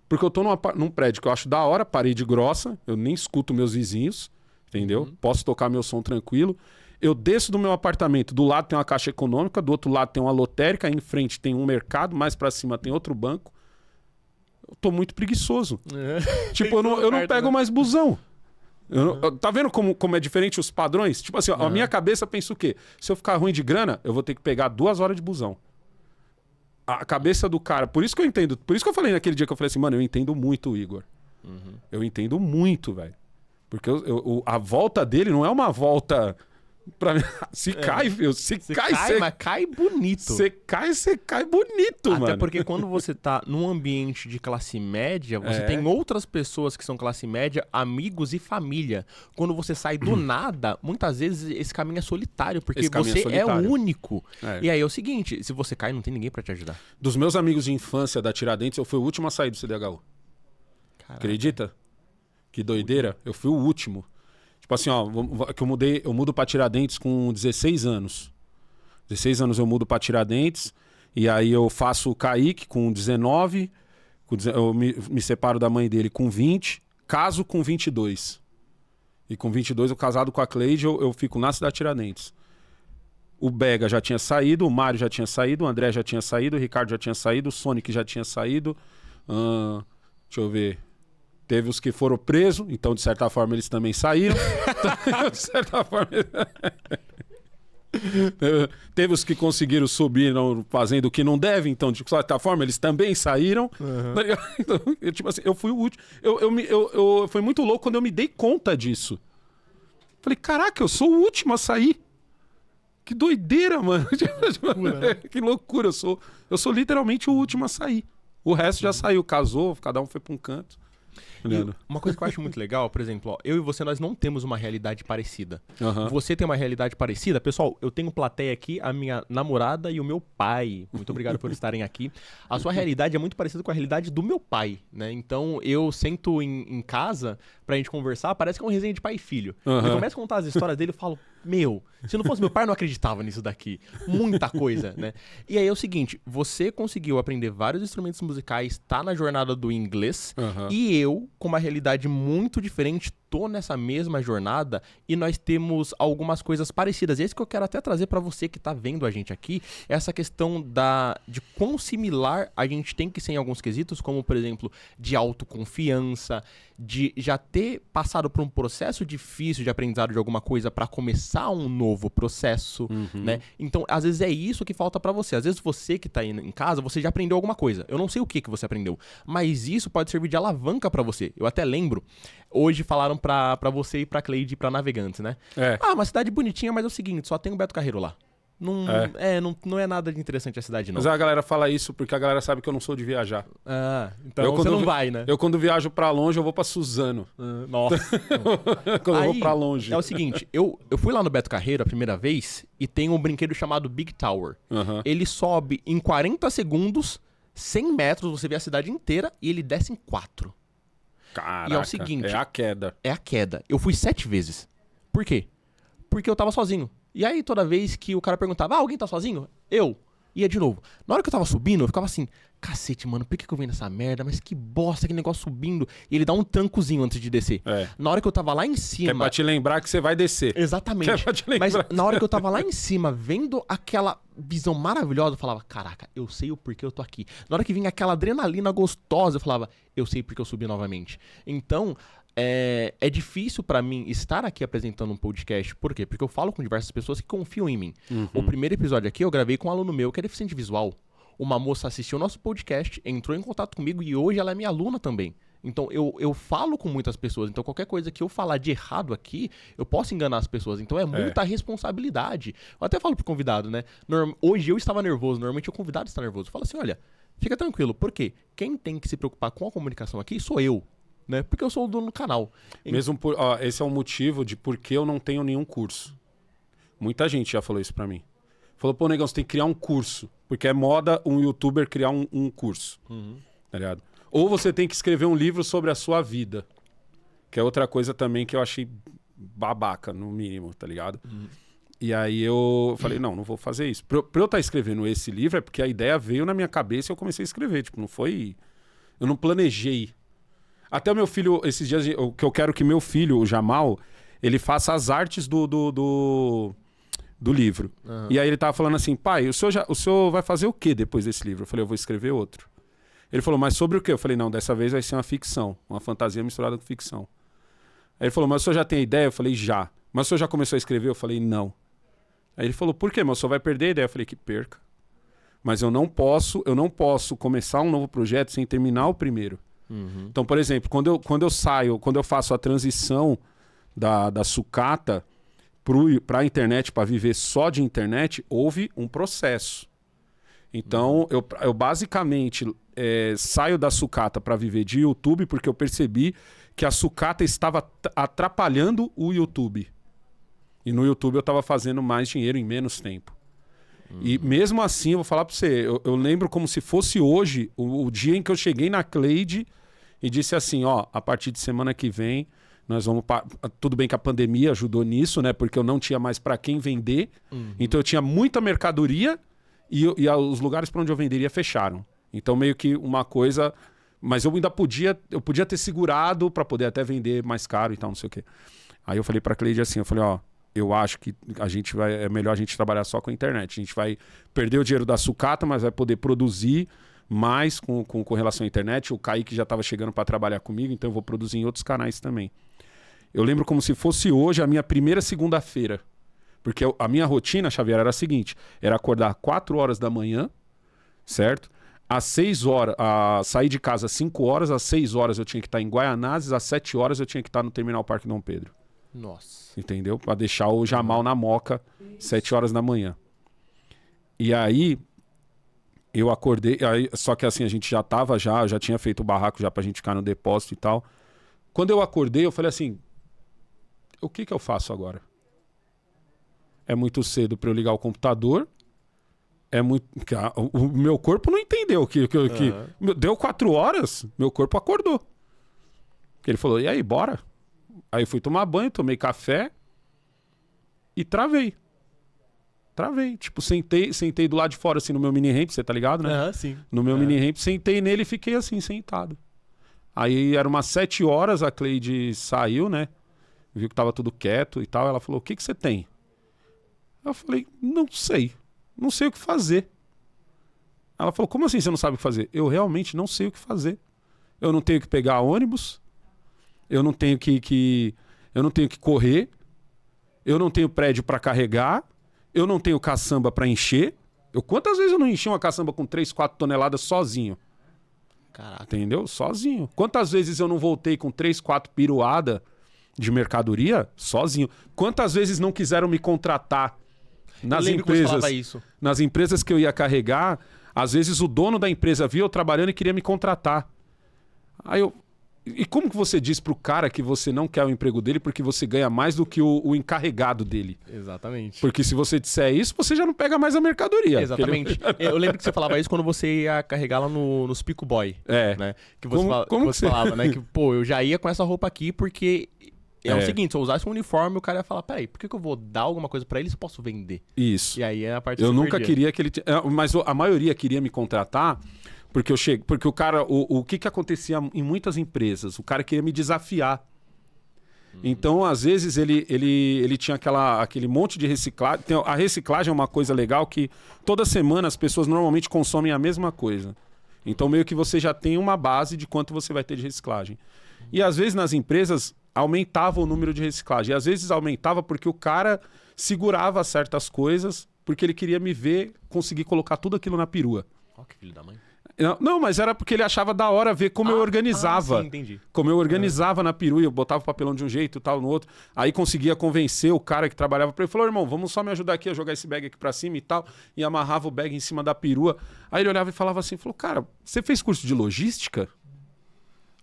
Speaker 2: Porque eu tô num prédio que eu acho da hora, parede grossa, eu nem escuto meus vizinhos, entendeu? Posso tocar meu som tranquilo. Eu desço do meu apartamento, do lado tem uma caixa econômica, do outro lado tem uma lotérica, aí em frente tem um mercado, mais pra cima tem outro banco. Eu tô muito preguiçoso. Tipo, eu não pego mais busão. Tá vendo como é diferente os padrões? Tipo assim, ó, a minha cabeça pensa o quê? Se eu ficar ruim de grana, eu vou ter que pegar 2 horas de busão. A cabeça do cara... Por isso que eu entendo... Por isso que eu falei naquele dia que eu falei assim, mano, eu entendo muito o Igor. Eu entendo muito, velho. Porque a volta dele não é uma volta... Se cai, viu? Se cai,
Speaker 1: mas cai bonito.
Speaker 2: Você cai bonito, mano.
Speaker 1: Até porque quando você tá num ambiente de classe média, você tem outras pessoas que são classe média, amigos e família. Quando você sai do nada, muitas vezes esse caminho é solitário, porque você é o único. E aí é o seguinte, se você cai, não tem ninguém pra te ajudar.
Speaker 2: Dos meus amigos de infância da Tiradentes, eu fui o último a sair do CDHU. Caraca. Acredita? Que doideira. Eu fui o último. Tipo assim, ó, que eu mudo pra Tiradentes com 16 anos. 16 anos eu mudo pra Tiradentes, e aí eu faço o Kaique com 19, eu me separo da mãe dele com 20, caso com 22. E com 22 eu casado com a Cleide, eu fico na cidade de Tiradentes. O Bega já tinha saído, o Mário já tinha saído, o André já tinha saído, o Ricardo já tinha saído, o Sonic já tinha saído. Deixa eu ver... Teve os que foram presos, então de certa forma eles também saíram. De certa forma... Teve os que conseguiram subir fazendo o que não deve, então de certa forma eles também saíram. Então, tipo assim, eu fui o último. Foi muito louco quando eu me dei conta disso. Falei, caraca, eu sou o último a sair. Que doideira, mano. Que loucura, eu sou literalmente o último a sair. O resto já saiu, casou, cada um foi pra um canto.
Speaker 1: Uma coisa que eu acho muito legal, por exemplo, ó, eu e você, nós não temos uma realidade parecida. Você tem uma realidade parecida? Pessoal, eu tenho plateia aqui, a minha namorada e o meu pai. Muito obrigado por estarem aqui. A sua realidade é muito parecida com a realidade do meu pai, né? Então, eu sento em casa pra gente conversar, parece que é uma resenha de pai e filho. Ele começa a contar as histórias dele e eu falo, se não fosse meu pai, eu não acreditava nisso daqui. Muita coisa, né? E aí é o seguinte, você conseguiu aprender vários instrumentos musicais, tá na jornada do inglês, e eu, com uma realidade muito diferente, tô nessa mesma jornada e nós temos algumas coisas parecidas. E é isso que eu quero até trazer pra você que tá vendo a gente aqui, essa questão de quão similar a gente tem que ser em alguns quesitos, como, por exemplo, de autoconfiança, de já ter passado por um processo difícil de aprendizado de alguma coisa pra começar um novo processo, né? Então, às vezes é isso que falta pra você. Às vezes você que tá aí em casa, você já aprendeu alguma coisa. Eu não sei o que você aprendeu, mas isso pode servir de alavanca pra você. Eu até lembro, hoje falaram pra você ir pra Cleide e pra Navegantes, né? Uma cidade bonitinha, mas é o seguinte, só tem o Beto Carreiro lá. Não é nada de interessante a cidade, não.
Speaker 2: Mas a galera fala isso porque a galera sabe que eu não sou de viajar.
Speaker 1: Então você não vai, né?
Speaker 2: Eu quando viajo pra longe, eu vou pra Suzano.
Speaker 1: Nossa.
Speaker 2: Quando eu vou pra longe.
Speaker 1: É o seguinte, eu fui lá no Beto Carreiro a primeira vez e tem um brinquedo chamado Big Tower. Ele sobe em 40 segundos, 100 metros, você vê a cidade inteira e ele desce em 4.
Speaker 2: Caraca,
Speaker 1: e é o seguinte,
Speaker 2: é a queda.
Speaker 1: É a queda. Eu fui 7 vezes. Por quê? Porque eu tava sozinho. E aí, toda vez que o cara perguntava, alguém tá sozinho? Eu ia de novo. Na hora que eu tava subindo, eu ficava assim, cacete, mano, por que eu venho nessa merda? Mas que bosta, que negócio subindo. E ele dá um trancozinho antes de descer. Na hora que eu tava lá em cima...
Speaker 2: Que é pra te lembrar que você vai descer.
Speaker 1: Exatamente.
Speaker 2: Que é pra te lembrar.
Speaker 1: Mas na hora que eu tava lá em cima, vendo aquela visão maravilhosa, eu falava, caraca, eu sei o porquê eu tô aqui. Na hora que vinha aquela adrenalina gostosa, eu falava, eu sei porque eu subi novamente. Então... É difícil pra mim estar aqui apresentando um podcast. Por quê? Porque eu falo com diversas pessoas que confiam em mim. O primeiro episódio aqui eu gravei com um aluno meu que é deficiente visual. Uma moça assistiu o nosso podcast, entrou em contato comigo e hoje ela é minha aluna também. Então eu falo com muitas pessoas. Então qualquer coisa que eu falar de errado aqui, eu posso enganar as pessoas. Então é muita responsabilidade. Eu até falo pro convidado, né? Hoje eu estava nervoso, normalmente o convidado está nervoso. Eu falo assim, olha, fica tranquilo. Por quê? Quem tem que se preocupar com a comunicação aqui sou eu. Né? Porque eu sou o dono do canal.
Speaker 2: Mesmo esse é o motivo de por que eu não tenho nenhum curso. Muita gente já falou isso pra mim. Falou, pô, negão, você tem que criar um curso. Porque é moda um youtuber criar um curso. Tá ligado? Ou você tem que escrever um livro sobre a sua vida. Que é outra coisa também que eu achei babaca, no mínimo, tá ligado? E aí eu falei, não vou fazer isso. Pra eu estar escrevendo esse livro é porque a ideia veio na minha cabeça e eu comecei a escrever. Tipo, não foi... Eu não planejei. Até o meu filho, esses dias, que eu quero que meu filho, o Jamal, ele faça as artes do livro.
Speaker 1: Uhum.
Speaker 2: E aí ele tava falando assim, pai, o senhor vai fazer o quê depois desse livro? Eu falei, eu vou escrever outro. Ele falou, mas sobre o quê? Eu falei, não, dessa vez vai ser uma ficção, uma fantasia misturada com ficção. Aí ele falou, mas o senhor já tem ideia? Eu falei, já. Mas o senhor já começou a escrever? Eu falei, não. Aí ele falou, por quê? Mas o senhor vai perder a ideia? Eu falei, que perca. Mas eu não posso começar um novo projeto sem terminar o primeiro.
Speaker 1: Uhum.
Speaker 2: Então, por exemplo, quando eu faço a transição da sucata para a internet, para viver só de internet, houve um processo. Então, eu basicamente saio da sucata para viver de YouTube porque eu percebi que a sucata estava atrapalhando o YouTube. E no YouTube eu estava fazendo mais dinheiro em menos tempo. E mesmo assim, eu vou falar para você, eu lembro como se fosse hoje o dia em que eu cheguei na Cleide e disse assim, ó, a partir de semana que vem, nós vamos... Tudo bem que a pandemia ajudou nisso, né? Porque eu não tinha mais para quem vender. Então eu tinha muita mercadoria e os lugares para onde eu venderia fecharam. Então meio que uma coisa... Mas eu ainda podia ter segurado para poder até vender mais caro e tal, não sei o quê. Aí eu falei para a Cleide assim, eu falei, ó, eu acho que é melhor a gente trabalhar só com a internet. A gente vai perder o dinheiro da sucata, mas vai poder produzir mais com relação à internet. O Kaique já estava chegando para trabalhar comigo, então eu vou produzir em outros canais também. Eu lembro como se fosse hoje a minha primeira segunda-feira. Porque a minha rotina, Xavier, era a seguinte. Era acordar 4 horas da manhã, certo? Às 6 horas, sair de casa às 5 horas, às 6 horas eu tinha que estar em Guaianazes, às 7 horas eu tinha que estar no Terminal Parque Dom Pedro.
Speaker 1: Nossa.
Speaker 2: Entendeu? Para deixar o Jamal na Moca 7 horas da manhã. E aí, eu acordei, só que assim, a gente eu já tinha feito o barraco já pra gente ficar no depósito e tal. Quando eu acordei, eu falei assim, o que eu faço agora? É muito cedo para eu ligar o computador. O meu corpo não entendeu que deu 4 horas, meu corpo acordou. Ele falou, e aí, bora? Aí eu fui tomar banho, tomei café e travei. Tipo, sentei do lado de fora, assim, no meu mini ramp, você tá ligado, né?
Speaker 1: Sim.
Speaker 2: No meu mini ramp, sentei nele e fiquei assim, sentado. Aí era umas 7 horas, a Cleide saiu, né? Viu que tava tudo quieto e tal. Ela falou, o que você tem? Eu falei, não sei o que fazer. Ela falou, como assim você não sabe o que fazer? Eu realmente não sei o que fazer. Eu não tenho que pegar ônibus, eu não tenho que correr, eu não tenho prédio para carregar, eu não tenho caçamba para encher. Quantas vezes eu não enchi uma caçamba com 3, 4 toneladas sozinho?
Speaker 1: Caraca.
Speaker 2: Entendeu? Sozinho. Quantas vezes eu não voltei com 3, 4 piruada de mercadoria sozinho? Quantas vezes não quiseram me contratar nas empresas? Nas empresas que eu ia carregar, às vezes o dono da empresa via eu trabalhando e queria me contratar. E como que você diz pro cara que você não quer o emprego dele porque você ganha mais do que o encarregado dele?
Speaker 1: Exatamente.
Speaker 2: Porque se você disser isso, você já não pega mais a mercadoria.
Speaker 1: Exatamente. Eu lembro que você falava isso quando você ia carregar lá nos Pico Boy. Né? Que você, você falava, né? Que, pô, eu já ia com essa roupa aqui porque... É o seguinte, se eu usasse um uniforme, o cara ia falar, peraí, por que eu vou dar alguma coisa pra ele se eu posso vender?
Speaker 2: Isso.
Speaker 1: E aí é a parte
Speaker 2: que eu nunca queria que ele... Mas a maioria queria me contratar porque porque o cara... O que acontecia em muitas empresas? O cara queria me desafiar. Então, às vezes, ele tinha aquele monte de reciclagem. A reciclagem é uma coisa legal que toda semana as pessoas normalmente consomem a mesma coisa. Então, meio que você já tem uma base de quanto você vai ter de reciclagem. E, às vezes, nas empresas, aumentava o número de reciclagem. E, às vezes, aumentava porque o cara segurava certas coisas porque ele queria me ver conseguir colocar tudo aquilo na perua.
Speaker 1: Ó, que filho da mãe.
Speaker 2: Não, mas era porque ele achava da hora ver como eu organizava.
Speaker 1: Sim, entendi.
Speaker 2: Como eu organizava na perua, eu botava o papelão de um jeito e tal, no outro. Aí conseguia convencer o cara que trabalhava pra ele. Falou, irmão, vamos só me ajudar aqui a jogar esse bag aqui pra cima e tal. E amarrava o bag em cima da perua. Aí ele olhava e falava assim, falou, cara, você fez curso de logística?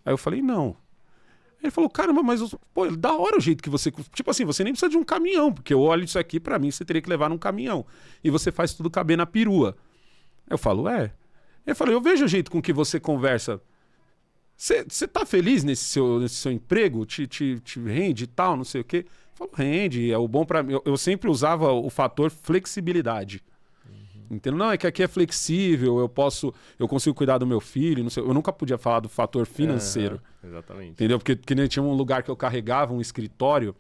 Speaker 2: Aí eu falei, não. Ele falou, caramba, mas pô, da hora o jeito que você... Tipo assim, você nem precisa de um caminhão, porque eu olho isso aqui, pra mim, você teria que levar num caminhão. E você faz tudo caber na perua. Eu falo, Ele falou, eu vejo o jeito com que você conversa. você tá feliz nesse seu emprego? Te rende e tal, não sei o quê? Eu falo, rende, é o bom para mim. Eu sempre usava o fator flexibilidade. Entendeu? Não, é que aqui é flexível, eu consigo cuidar do meu filho, não sei, eu nunca podia falar do fator financeiro.
Speaker 1: Exatamente.
Speaker 2: Entendeu? Porque tinha um lugar que eu carregava, um escritório,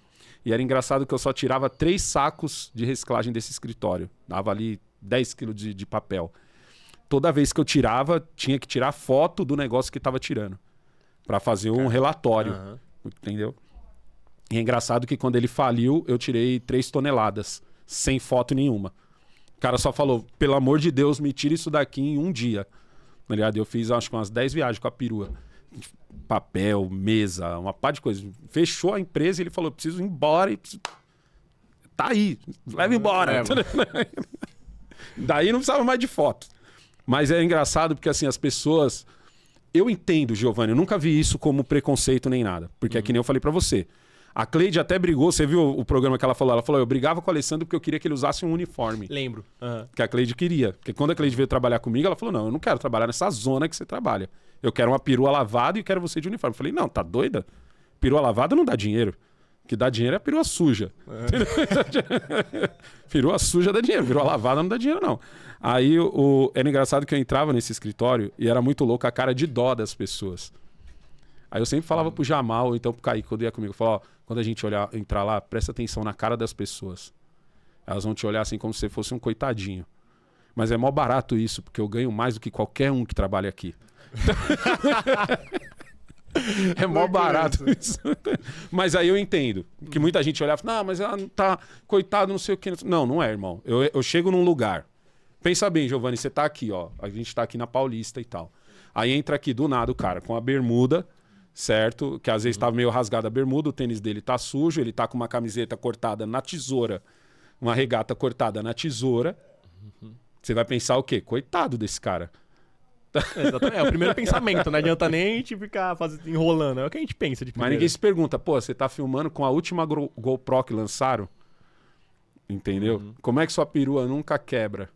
Speaker 2: e era engraçado que eu só tirava 3 sacos de reciclagem desse escritório. Dava ali 10 quilos de papel. Toda vez que eu tirava, tinha que tirar foto do negócio que estava tirando. Para fazer um relatório. Entendeu? E é engraçado que quando ele faliu, eu tirei 3 toneladas, sem foto nenhuma. O cara só falou, pelo amor de Deus, me tira isso daqui em um dia. Tá ligado? Eu fiz, acho que umas 10 viagens com a perua. Papel, mesa, uma par de coisa. Fechou a empresa e ele falou, preciso ir embora. Tá aí, leva embora. Daí não precisava mais de foto. Mas é engraçado porque, assim, as pessoas... Eu entendo, Giovanni, eu nunca vi isso como preconceito nem nada. Porque é que nem eu falei pra você. A Cleide até brigou, você viu o programa que ela falou? Ela falou, eu brigava com o Alessandro porque eu queria que ele usasse um uniforme.
Speaker 1: Lembro.
Speaker 2: Que a Cleide queria. Porque quando a Cleide veio trabalhar comigo, ela falou, não, eu não quero trabalhar nessa zona que você trabalha. Eu quero uma perua lavada e quero você de uniforme. Eu falei, não, tá doida? Perua lavada não dá dinheiro. O que dá dinheiro é a perua suja. Perua suja dá dinheiro, perua lavada não dá dinheiro, não. Aí era engraçado que eu entrava nesse escritório e era muito louco a cara de dó das pessoas. Aí eu sempre falava pro Jamal, ou então pro Kaique, quando ia comigo, eu falava, ó, quando a gente entrar lá, presta atenção na cara das pessoas. Elas vão te olhar assim como se você fosse um coitadinho. Mas é mó barato isso, porque eu ganho mais do que qualquer um que trabalha aqui. É mó barato isso. Mas aí eu entendo. Que muita gente olhava e fala, não, mas ela tá coitado, não sei o que. Não, não é, irmão. Eu chego num lugar. Pensa bem, Giovanni, você tá aqui, ó. A gente tá aqui na Paulista e tal. Aí entra aqui do nada o cara com a bermuda, certo? Que às vezes tava meio rasgada a bermuda, o tênis dele tá sujo, ele tá com uma camiseta cortada na tesoura, uma regata cortada na tesoura. Você vai pensar o quê? Coitado desse cara.
Speaker 1: Exatamente. É o primeiro pensamento, não adianta nem a gente ficar enrolando. É o que a gente pensa de primeiro.
Speaker 2: Mas ninguém se pergunta, pô, você tá filmando com a última GoPro que lançaram? Entendeu? Como é que sua perua nunca quebra?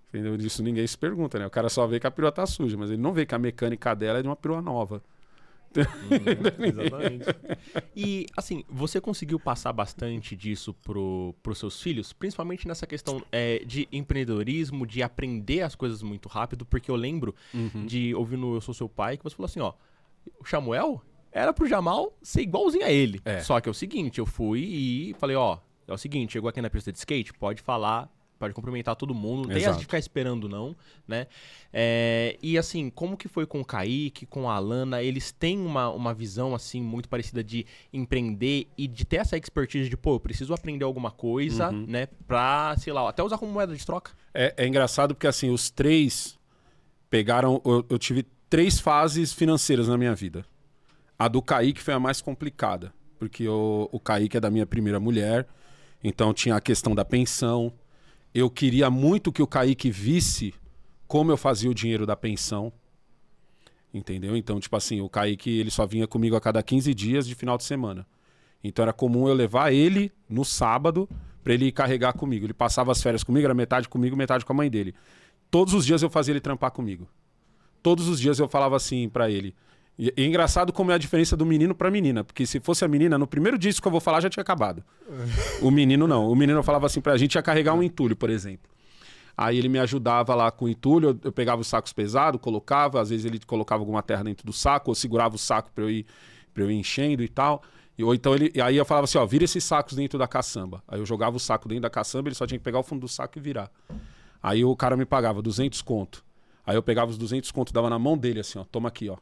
Speaker 2: Entendeu? Disso ninguém se pergunta, né? O cara só vê que a perua tá suja, mas ele não vê que a mecânica dela é de uma perua nova.
Speaker 1: Exatamente. E, assim, você conseguiu passar bastante disso pros seus filhos? Principalmente nessa questão de empreendedorismo, de aprender as coisas muito rápido, porque eu lembro de ouvir no Eu Sou Seu Pai, que você falou assim, ó, o Samuel era pro Jamal ser igualzinho a ele. Só que é o seguinte, eu fui e falei, ó, é o seguinte, chegou aqui na pista de skate, pode falar... Pode cumprimentar todo mundo, não tem essa de ficar esperando não, né? E assim, como que foi com o Kaique, com a Alana? Eles têm uma visão assim muito parecida de empreender e de ter essa expertise de, pô, eu preciso aprender alguma coisa, né? Pra, sei lá, até usar como moeda de troca. É
Speaker 2: engraçado porque assim, os 3 pegaram... Eu tive 3 fases financeiras na minha vida. A do Kaique foi a mais complicada, porque o Kaique é da minha primeira mulher, então tinha a questão da pensão. Eu queria muito que o Kaique visse como eu fazia o dinheiro da pensão. Entendeu? Então, tipo assim, o Kaique ele só vinha comigo a cada 15 dias de final de semana. Então era comum eu levar ele no sábado para ele ir carregar comigo. Ele passava as férias comigo, era metade comigo, metade com a mãe dele. Todos os dias eu fazia ele trampar comigo. Todos os dias eu falava assim para ele. E é engraçado como é a diferença do menino pra menina. Porque se fosse a menina, no primeiro dia isso que eu vou falar já tinha acabado. O menino não. O menino eu falava assim pra gente ia carregar um entulho, por exemplo. Aí ele me ajudava lá com o entulho, eu pegava os sacos pesados, colocava, às vezes ele colocava alguma terra dentro do saco, ou segurava o saco pra eu ir enchendo e tal. Ou então aí eu falava assim, ó, vira esses sacos dentro da caçamba. Aí eu jogava o saco dentro da caçamba, ele só tinha que pegar o fundo do saco e virar. Aí o cara me pagava 200 conto. Aí eu pegava os 200 conto, dava na mão dele assim, ó, toma aqui, ó.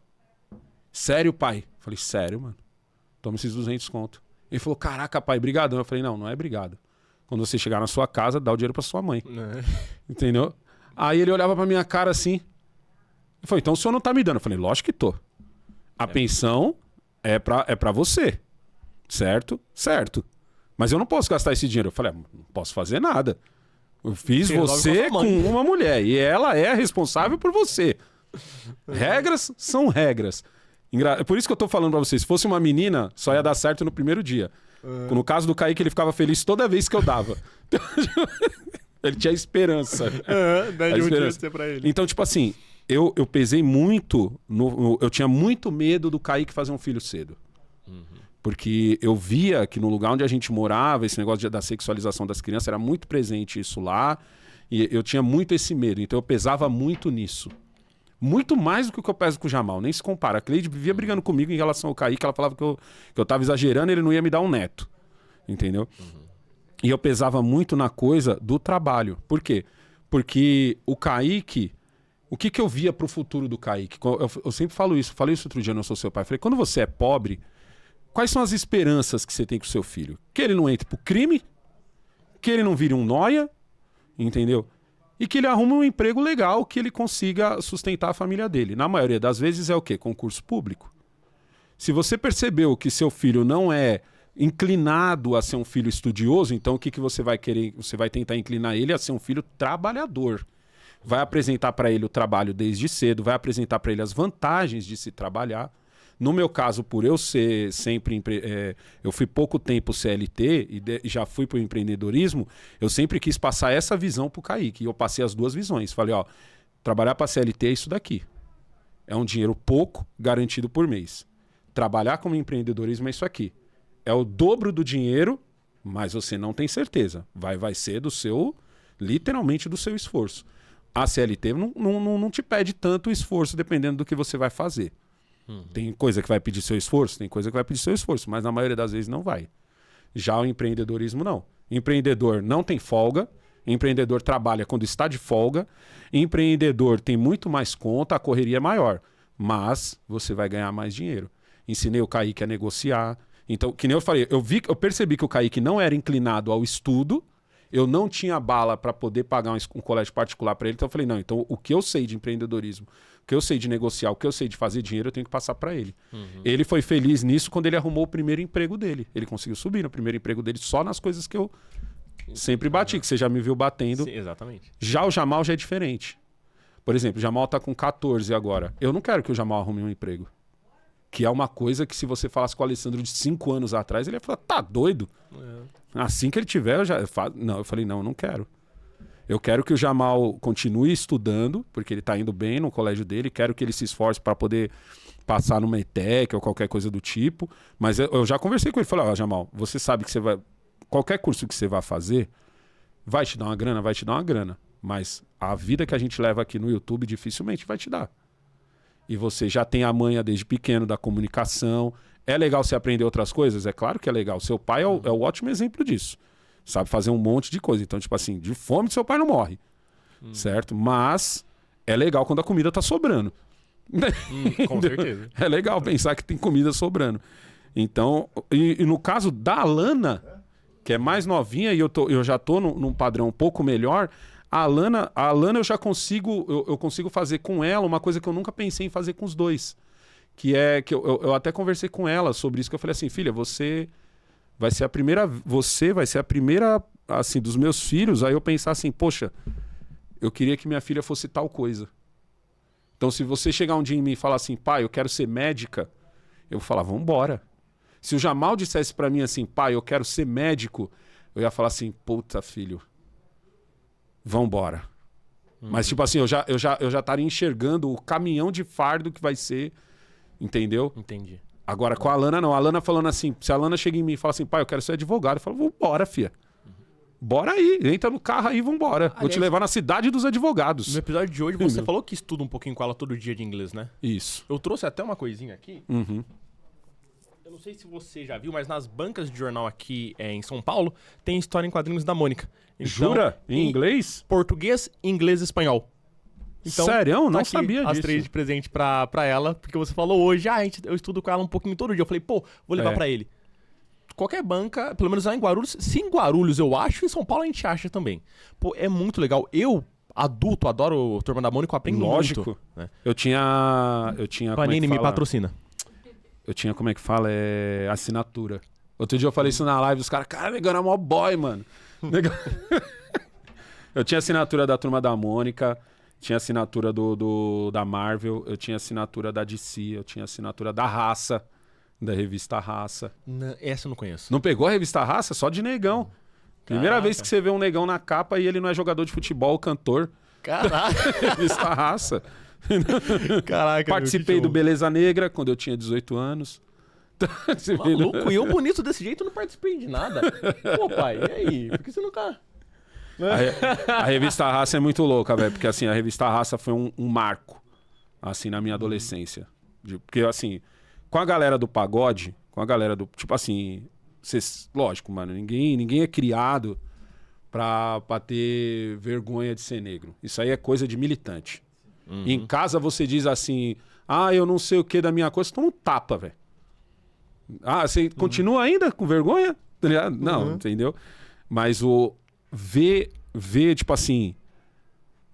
Speaker 2: Sério, pai? Eu falei, sério, mano? Toma esses 200 conto. Ele falou, caraca, pai, brigadão. Eu falei, não é obrigado. Quando você chegar na sua casa, dá o dinheiro pra sua mãe. Entendeu? Aí ele olhava pra minha cara assim. Ele falou, então o senhor não tá me dando? Eu falei, lógico que tô. A pensão é pra você. Certo? Certo. Mas eu não posso gastar esse dinheiro. Eu falei, não posso fazer nada. Eu fiz você com uma mulher. E ela é responsável por você. Regras são regras. Por isso que eu tô falando pra vocês, se fosse uma menina, só ia dar certo no primeiro dia. No caso do Kaique, ele ficava feliz toda vez que eu dava. Ele tinha esperança.
Speaker 1: Daí um dia ser pra ele.
Speaker 2: Então, tipo assim, eu pesei muito, eu tinha muito medo do Kaique fazer um filho cedo. Porque eu via que no lugar onde a gente morava, esse negócio da sexualização das crianças, era muito presente isso lá, e eu tinha muito esse medo, então eu pesava muito nisso. Muito mais do que o que eu peso com o Jamal, nem se compara. A Cleide vivia brigando comigo em relação ao Kaique, ela falava que eu tava exagerando e ele não ia me dar um neto, entendeu? E eu pesava muito na coisa do trabalho. Por quê? Porque o Kaique... O que eu via pro futuro do Kaique? Eu sempre falo isso. Falei isso outro dia no Eu Sou Seu Pai. Falei, quando você é pobre, quais são as esperanças que você tem com o seu filho? Que ele não entre pro crime, que ele não vire um nóia, entendeu? E que ele arrume um emprego legal, que ele consiga sustentar a família dele. Na maioria das vezes é o quê? Concurso público. Se você percebeu que seu filho não é inclinado a ser um filho estudioso, então o que você vai querer? Você vai tentar inclinar ele a ser um filho trabalhador. Vai apresentar para ele o trabalho desde cedo, vai apresentar para ele as vantagens de se trabalhar. No meu caso, por eu ser sempre... eu fui pouco tempo CLT e já fui para o empreendedorismo, eu sempre quis passar essa visão para o Kaique. E eu passei as duas visões. Falei, ó, trabalhar para CLT é isso daqui. É um dinheiro pouco garantido por mês. Trabalhar como empreendedorismo é isso aqui. É o dobro do dinheiro, mas você não tem certeza. Vai ser do seu... literalmente do seu esforço. A CLT não te pede tanto esforço dependendo do que você vai fazer. Tem coisa que vai pedir seu esforço, tem coisa que vai pedir seu esforço, mas na maioria das vezes não vai. Já o empreendedorismo não. Empreendedor não tem folga, empreendedor trabalha quando está de folga, empreendedor tem muito mais conta, a correria é maior, mas você vai ganhar mais dinheiro. Ensinei o Kaique a negociar. Então, que nem eu falei, eu percebi que o Kaique não era inclinado ao estudo, eu não tinha bala para poder pagar um colégio particular para ele, então eu falei, não, então o que eu sei de empreendedorismo, o que eu sei de negociar, o que eu sei de fazer dinheiro, eu tenho que passar para ele. Ele foi feliz nisso quando ele arrumou o primeiro emprego dele. Ele conseguiu subir no primeiro emprego dele só nas coisas que eu sempre bati, que você já me viu batendo.
Speaker 1: Sim, exatamente.
Speaker 2: Já o Jamal já é diferente. Por exemplo, o Jamal tá com 14 agora. Eu não quero que o Jamal arrume um emprego. Que é uma coisa que se você falasse com o Alessandro de 5 anos atrás, ele ia falar, tá doido? Assim que ele tiver, Não, eu falei, não, eu não quero. Eu quero que o Jamal continue estudando, porque ele tá indo bem no colégio dele, quero que ele se esforce para poder passar numa ETEC ou qualquer coisa do tipo, mas eu já conversei com ele, falei, ó, Jamal, você sabe que você vai... Qualquer curso que você vai fazer, vai te dar uma grana, mas a vida que a gente leva aqui no YouTube dificilmente vai te dar. E você já tem a manha desde pequeno da comunicação. É legal você aprender outras coisas? É claro que é legal. Seu pai é o ótimo exemplo disso. Sabe fazer um monte de coisa. Então, tipo assim, de fome seu pai não morre. Certo? Mas é legal quando a comida tá sobrando.
Speaker 1: Com certeza.
Speaker 2: É legal pensar que tem comida sobrando. Então, e no caso da Alana, que é mais novinha e eu já tô num padrão um pouco melhor... A Alana eu já consigo, eu consigo fazer com ela uma coisa que eu nunca pensei em fazer com os dois. Que é que eu até conversei com ela sobre isso, que eu falei assim, filha, você vai ser a primeira, assim, dos meus filhos, aí eu pensar assim, poxa, eu queria que minha filha fosse tal coisa. Então se você chegar um dia em mim e falar assim, pai, eu quero ser médica, eu vou falar, vambora. Se o Jamal dissesse pra mim assim, pai, eu quero ser médico, eu ia falar assim, puta, filho, vambora. Mas, tipo assim, eu já estaria enxergando o caminhão de fardo que vai ser, entendeu?
Speaker 1: Entendi.
Speaker 2: Agora, com a Alana, não. A Alana falando assim, se a Alana chega em mim e fala assim, pai, eu quero ser advogado, eu falo, vambora, fia. Bora aí, entra no carro aí, vambora. Vou te levar na cidade dos advogados.
Speaker 1: No episódio de hoje, você falou que estuda um pouquinho com ela todo dia de inglês, né?
Speaker 2: Isso.
Speaker 1: Eu trouxe até uma coisinha aqui. Eu não sei se você já viu, mas nas bancas de jornal aqui em São Paulo, tem história em quadrinhos da Mônica. Então,
Speaker 2: jura? Em inglês?
Speaker 1: Português, inglês e espanhol. Então,
Speaker 2: sério? Não
Speaker 1: aqui
Speaker 2: sabia disso.
Speaker 1: As 3 de presente pra ela, porque você falou hoje, eu estudo com ela um pouquinho todo dia. Eu falei, pô, vou levar pra ele. Qualquer banca, pelo menos lá em Guarulhos, se em Guarulhos eu acho, em São Paulo a gente acha também. Pô, é muito legal. Eu, adulto, adoro Turma da Mônica, eu aprendo
Speaker 2: Lógico.
Speaker 1: muito. Né?
Speaker 2: Eu tinha
Speaker 1: Panini me patrocina.
Speaker 2: Eu tinha, como é que fala? Assinatura. Outro dia eu falei isso na live, os caras, cara, negão era mó boy, mano. Eu tinha assinatura da Turma da Mônica, tinha assinatura da Marvel, eu tinha assinatura da DC, eu tinha assinatura da Raça, da revista Raça.
Speaker 1: Não, essa eu não conheço.
Speaker 2: Não pegou a revista Raça? Só de negão. Primeira vez que você vê um negão na capa e ele não é jogador de futebol, cantor.
Speaker 1: Caraca.
Speaker 2: Revista Raça.
Speaker 1: Caraca,
Speaker 2: Participei do Beleza Negra quando eu tinha 18 anos.
Speaker 1: Maluco, e eu bonito desse jeito não participei de nada. Pô, pai, e aí? Por que você nunca...
Speaker 2: A revista Raça é muito louca, velho. Porque assim, a revista Raça foi um marco, assim, na minha adolescência. Porque assim, com a galera do pagode, com a galera do... Tipo assim, lógico, mano, ninguém é criado pra ter vergonha de ser negro. Isso aí é coisa de militante. Em casa você diz assim, eu não sei o que da minha coisa, você toma um tapa, velho. Você continua ainda com vergonha? Tá ligado? Não, entendeu? Mas ver, tipo assim,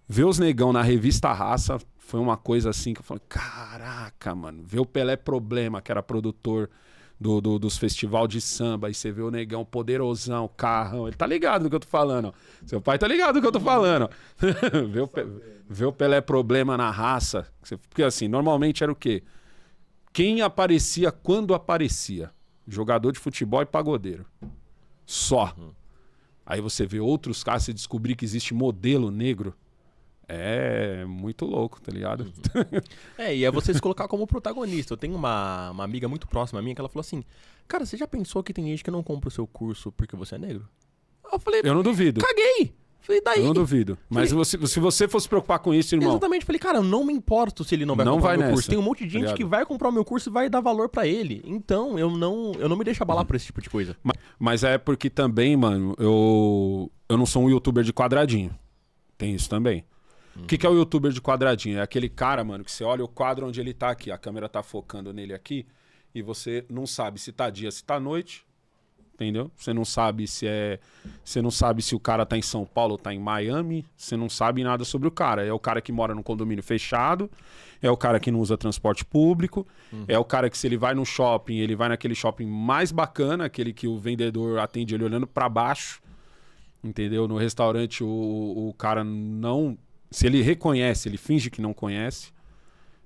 Speaker 2: ver os negão na revista Raça foi uma coisa assim que eu falei, caraca, mano, ver o Pelé Problema, que era produtor dos festival de samba, e você vê o negão poderosão, carrão, ele tá ligado do que eu tô falando, ó. Seu pai tá ligado do que eu tô falando, ó. Ver o Pelé Problema na Raça, porque assim, normalmente era o quê? Quem aparecia quando aparecia? Jogador de futebol e pagodeiro. Só. Aí você vê outros casos, você descobrir que existe modelo negro. É muito louco, tá ligado?
Speaker 1: E é você se colocar como protagonista. Eu tenho uma amiga muito próxima minha que ela falou assim, cara, você já pensou que tem gente que não compra o seu curso porque você é negro? Eu falei,
Speaker 2: eu não duvido.
Speaker 1: Caguei! Falei, daí?
Speaker 2: Eu não duvido. Mas se você fosse se preocupar com isso, irmão...
Speaker 1: Exatamente. Falei, cara, eu não me importo se ele não vai comprar o meu curso. Tem um monte de gente que vai comprar o meu curso e vai dar valor pra ele. Então, eu não me deixo abalar por esse tipo de coisa.
Speaker 2: Mas é porque também, mano, eu não sou um youtuber de quadradinho. Tem isso também. O que é o youtuber de quadradinho? É aquele cara, mano, que você olha o quadro onde ele tá aqui, a câmera tá focando nele aqui, e você não sabe se tá dia, se tá noite, entendeu? Você não sabe se o cara tá em São Paulo ou tá em Miami, você não sabe nada sobre o cara. É o cara que mora num condomínio fechado, é o cara que não usa transporte público, é o cara que se ele vai no shopping, ele vai naquele shopping mais bacana, aquele que o vendedor atende ele olhando pra baixo, entendeu? No restaurante o cara não... Se ele reconhece, ele finge que não conhece.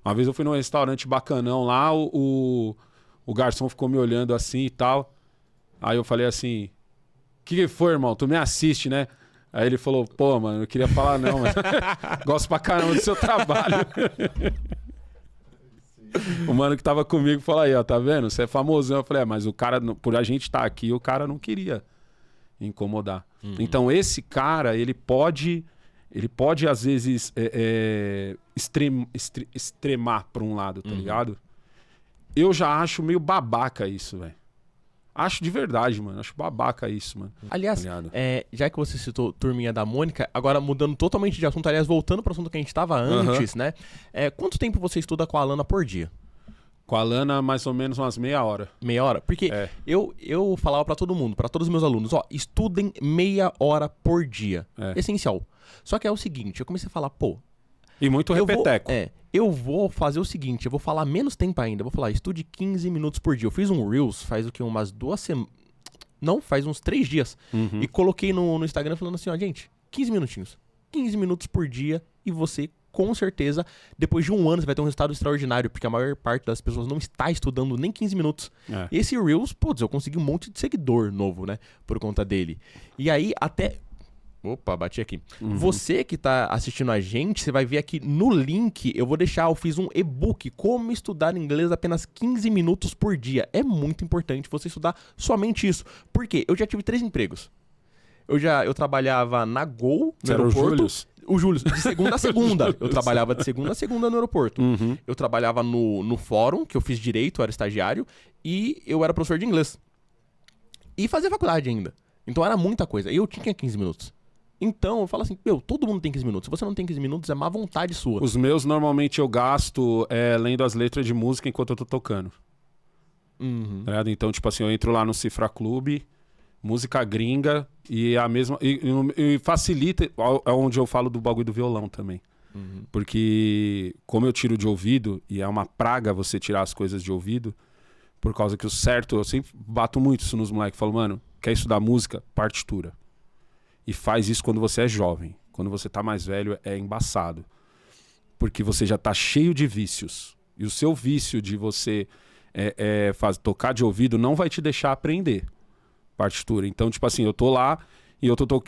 Speaker 2: Uma vez eu fui num restaurante bacanão lá, o garçom ficou me olhando assim e tal. Aí eu falei assim, que foi, irmão? Tu me assiste, né? Aí ele falou, pô, mano, eu queria falar não, mas gosto pra caramba do seu trabalho. O mano que tava comigo falou aí, ó, tá vendo? Você é famosão. Eu falei, mas o cara, por a gente estar aqui, o cara não queria incomodar. Então esse cara, ele pode às vezes extremar pra um lado, tá ligado? Eu já acho meio babaca isso, velho. Acho de verdade, mano. Acho babaca isso, mano.
Speaker 1: Aliás,
Speaker 2: tá
Speaker 1: já que você citou Turminha da Mônica, agora mudando totalmente de assunto, aliás, voltando pro assunto que a gente tava antes, né? Quanto tempo você estuda com a Alana por dia?
Speaker 2: Com a Alana, mais ou menos umas meia hora.
Speaker 1: Meia hora? Porque eu falava pra todo mundo, pra todos os meus alunos, ó, estudem meia hora por dia. Essencial. Só que é o seguinte, eu comecei a falar, pô...
Speaker 2: E muito repeteco.
Speaker 1: Eu vou fazer o seguinte, eu vou falar menos tempo ainda, eu vou falar, estude 15 minutos por dia. Eu fiz um Reels faz o que, umas 2 semanas... Não, faz uns 3 dias. E coloquei no Instagram falando assim, ó, gente, 15 minutinhos. 15 minutos por dia e você... Com certeza, depois de um ano você vai ter um resultado extraordinário, porque a maior parte das pessoas não está estudando nem 15 minutos. Esse Reels, putz, eu consegui um monte de seguidor novo, né? Por conta dele. E aí, até... Opa, bati aqui. Você que tá assistindo a gente, você vai ver aqui no link, eu fiz um e-book, Como Estudar Inglês apenas 15 minutos por dia. É muito importante você estudar somente isso. Por quê? Eu já tive 3 empregos. Eu trabalhava na Gol, no aeroporto. O Júlio, de segunda a segunda. Eu trabalhava de segunda a segunda no aeroporto. Eu trabalhava no fórum, que eu fiz direito, eu era estagiário, e eu era professor de inglês. E fazia faculdade ainda. Então era muita coisa. E eu tinha 15 minutos. Então eu falo assim, todo mundo tem 15 minutos. Se você não tem 15 minutos, é má vontade sua.
Speaker 2: Os meus, normalmente, eu gasto lendo as letras de música enquanto eu tô tocando. Tá? Então, tipo assim, eu entro lá no Cifra Clube... Música gringa e a mesma. E facilita. É onde eu falo do bagulho do violão também. Porque, como eu tiro de ouvido, e é uma praga você tirar as coisas de ouvido, por causa que o certo, eu sempre bato muito isso nos moleques. Falo, mano, quer estudar música? Partitura. E faz isso quando você é jovem. Quando você tá mais velho, é embaçado. Porque você já tá cheio de vícios. E o seu vício de você tocar de ouvido não vai te deixar aprender partitura. Então, tipo assim, eu tô lá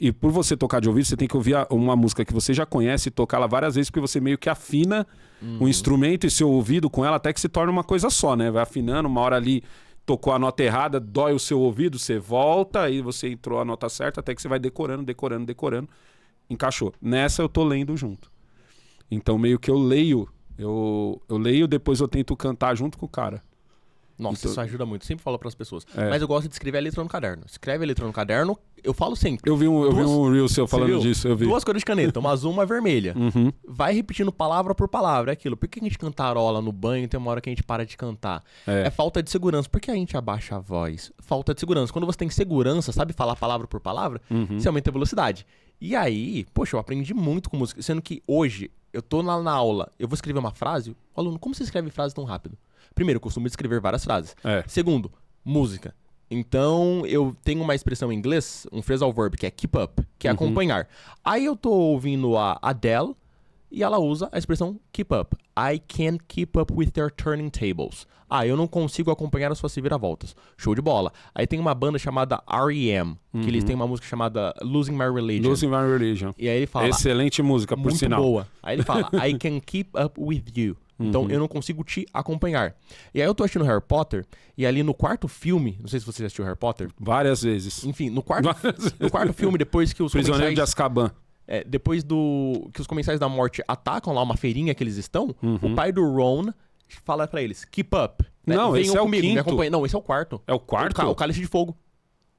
Speaker 2: E por você tocar de ouvido, você tem que ouvir uma música que você já conhece e tocar ela várias vezes, porque você meio que afina o instrumento e seu ouvido com ela até que se torna uma coisa só, né? Vai afinando, uma hora ali tocou a nota errada, dói o seu ouvido, você volta, aí você entrou a nota certa, até que você vai decorando, encaixou. Nessa eu tô lendo junto. Então meio que eu leio, depois eu tento cantar junto com o cara.
Speaker 1: Nossa,
Speaker 2: Então,
Speaker 1: isso ajuda muito. Sempre falo pras pessoas. Mas eu gosto de escrever a letra no caderno. Escreve a letra no caderno, eu falo sempre.
Speaker 2: Eu vi um reel seu falando disso, eu vi.
Speaker 1: 2 cores de caneta, uma azul e uma vermelha. Vai repetindo palavra por palavra, é aquilo. Por que a gente cantarola no banho e tem uma hora que a gente para de cantar? É falta de segurança. Por que a gente abaixa a voz? Falta de segurança. Quando você tem segurança, sabe falar palavra por palavra, você aumenta a velocidade. E aí, poxa, eu aprendi muito com música. Sendo que hoje, eu tô na aula, eu vou escrever uma frase. Aluno, como você escreve frase tão rápido? Primeiro, eu costumo escrever várias frases. Segundo, música. Então, eu tenho uma expressão em inglês, um phrasal verb, que é keep up, que é acompanhar. Aí eu tô ouvindo a Adele e ela usa a expressão keep up. I can't keep up with their turning tables. Eu não consigo acompanhar as suas reviravoltas. Show de bola. Aí tem uma banda chamada R.E.M., que eles têm uma música chamada Losing My Religion.
Speaker 2: Losing My Religion.
Speaker 1: E aí ele fala...
Speaker 2: Excelente música, por sinal.
Speaker 1: Muito boa. Aí ele fala, I can keep up with you. Então eu não consigo te acompanhar. E aí eu tô assistindo Harry Potter, e ali no quarto filme, não sei se você já assistiu Harry Potter.
Speaker 2: Várias vezes.
Speaker 1: Enfim, no quarto filme, depois que os
Speaker 2: Prisioneiro de Azkaban.
Speaker 1: Depois que os Comensais da Morte atacam lá uma feirinha que eles estão, o pai do Ron fala pra eles, keep up.
Speaker 2: Não,
Speaker 1: venham
Speaker 2: esse é
Speaker 1: comigo,
Speaker 2: o
Speaker 1: me
Speaker 2: quinto.
Speaker 1: acompanhem. Não, esse é o quarto.
Speaker 2: É o quarto?
Speaker 1: O Cálice de Fogo.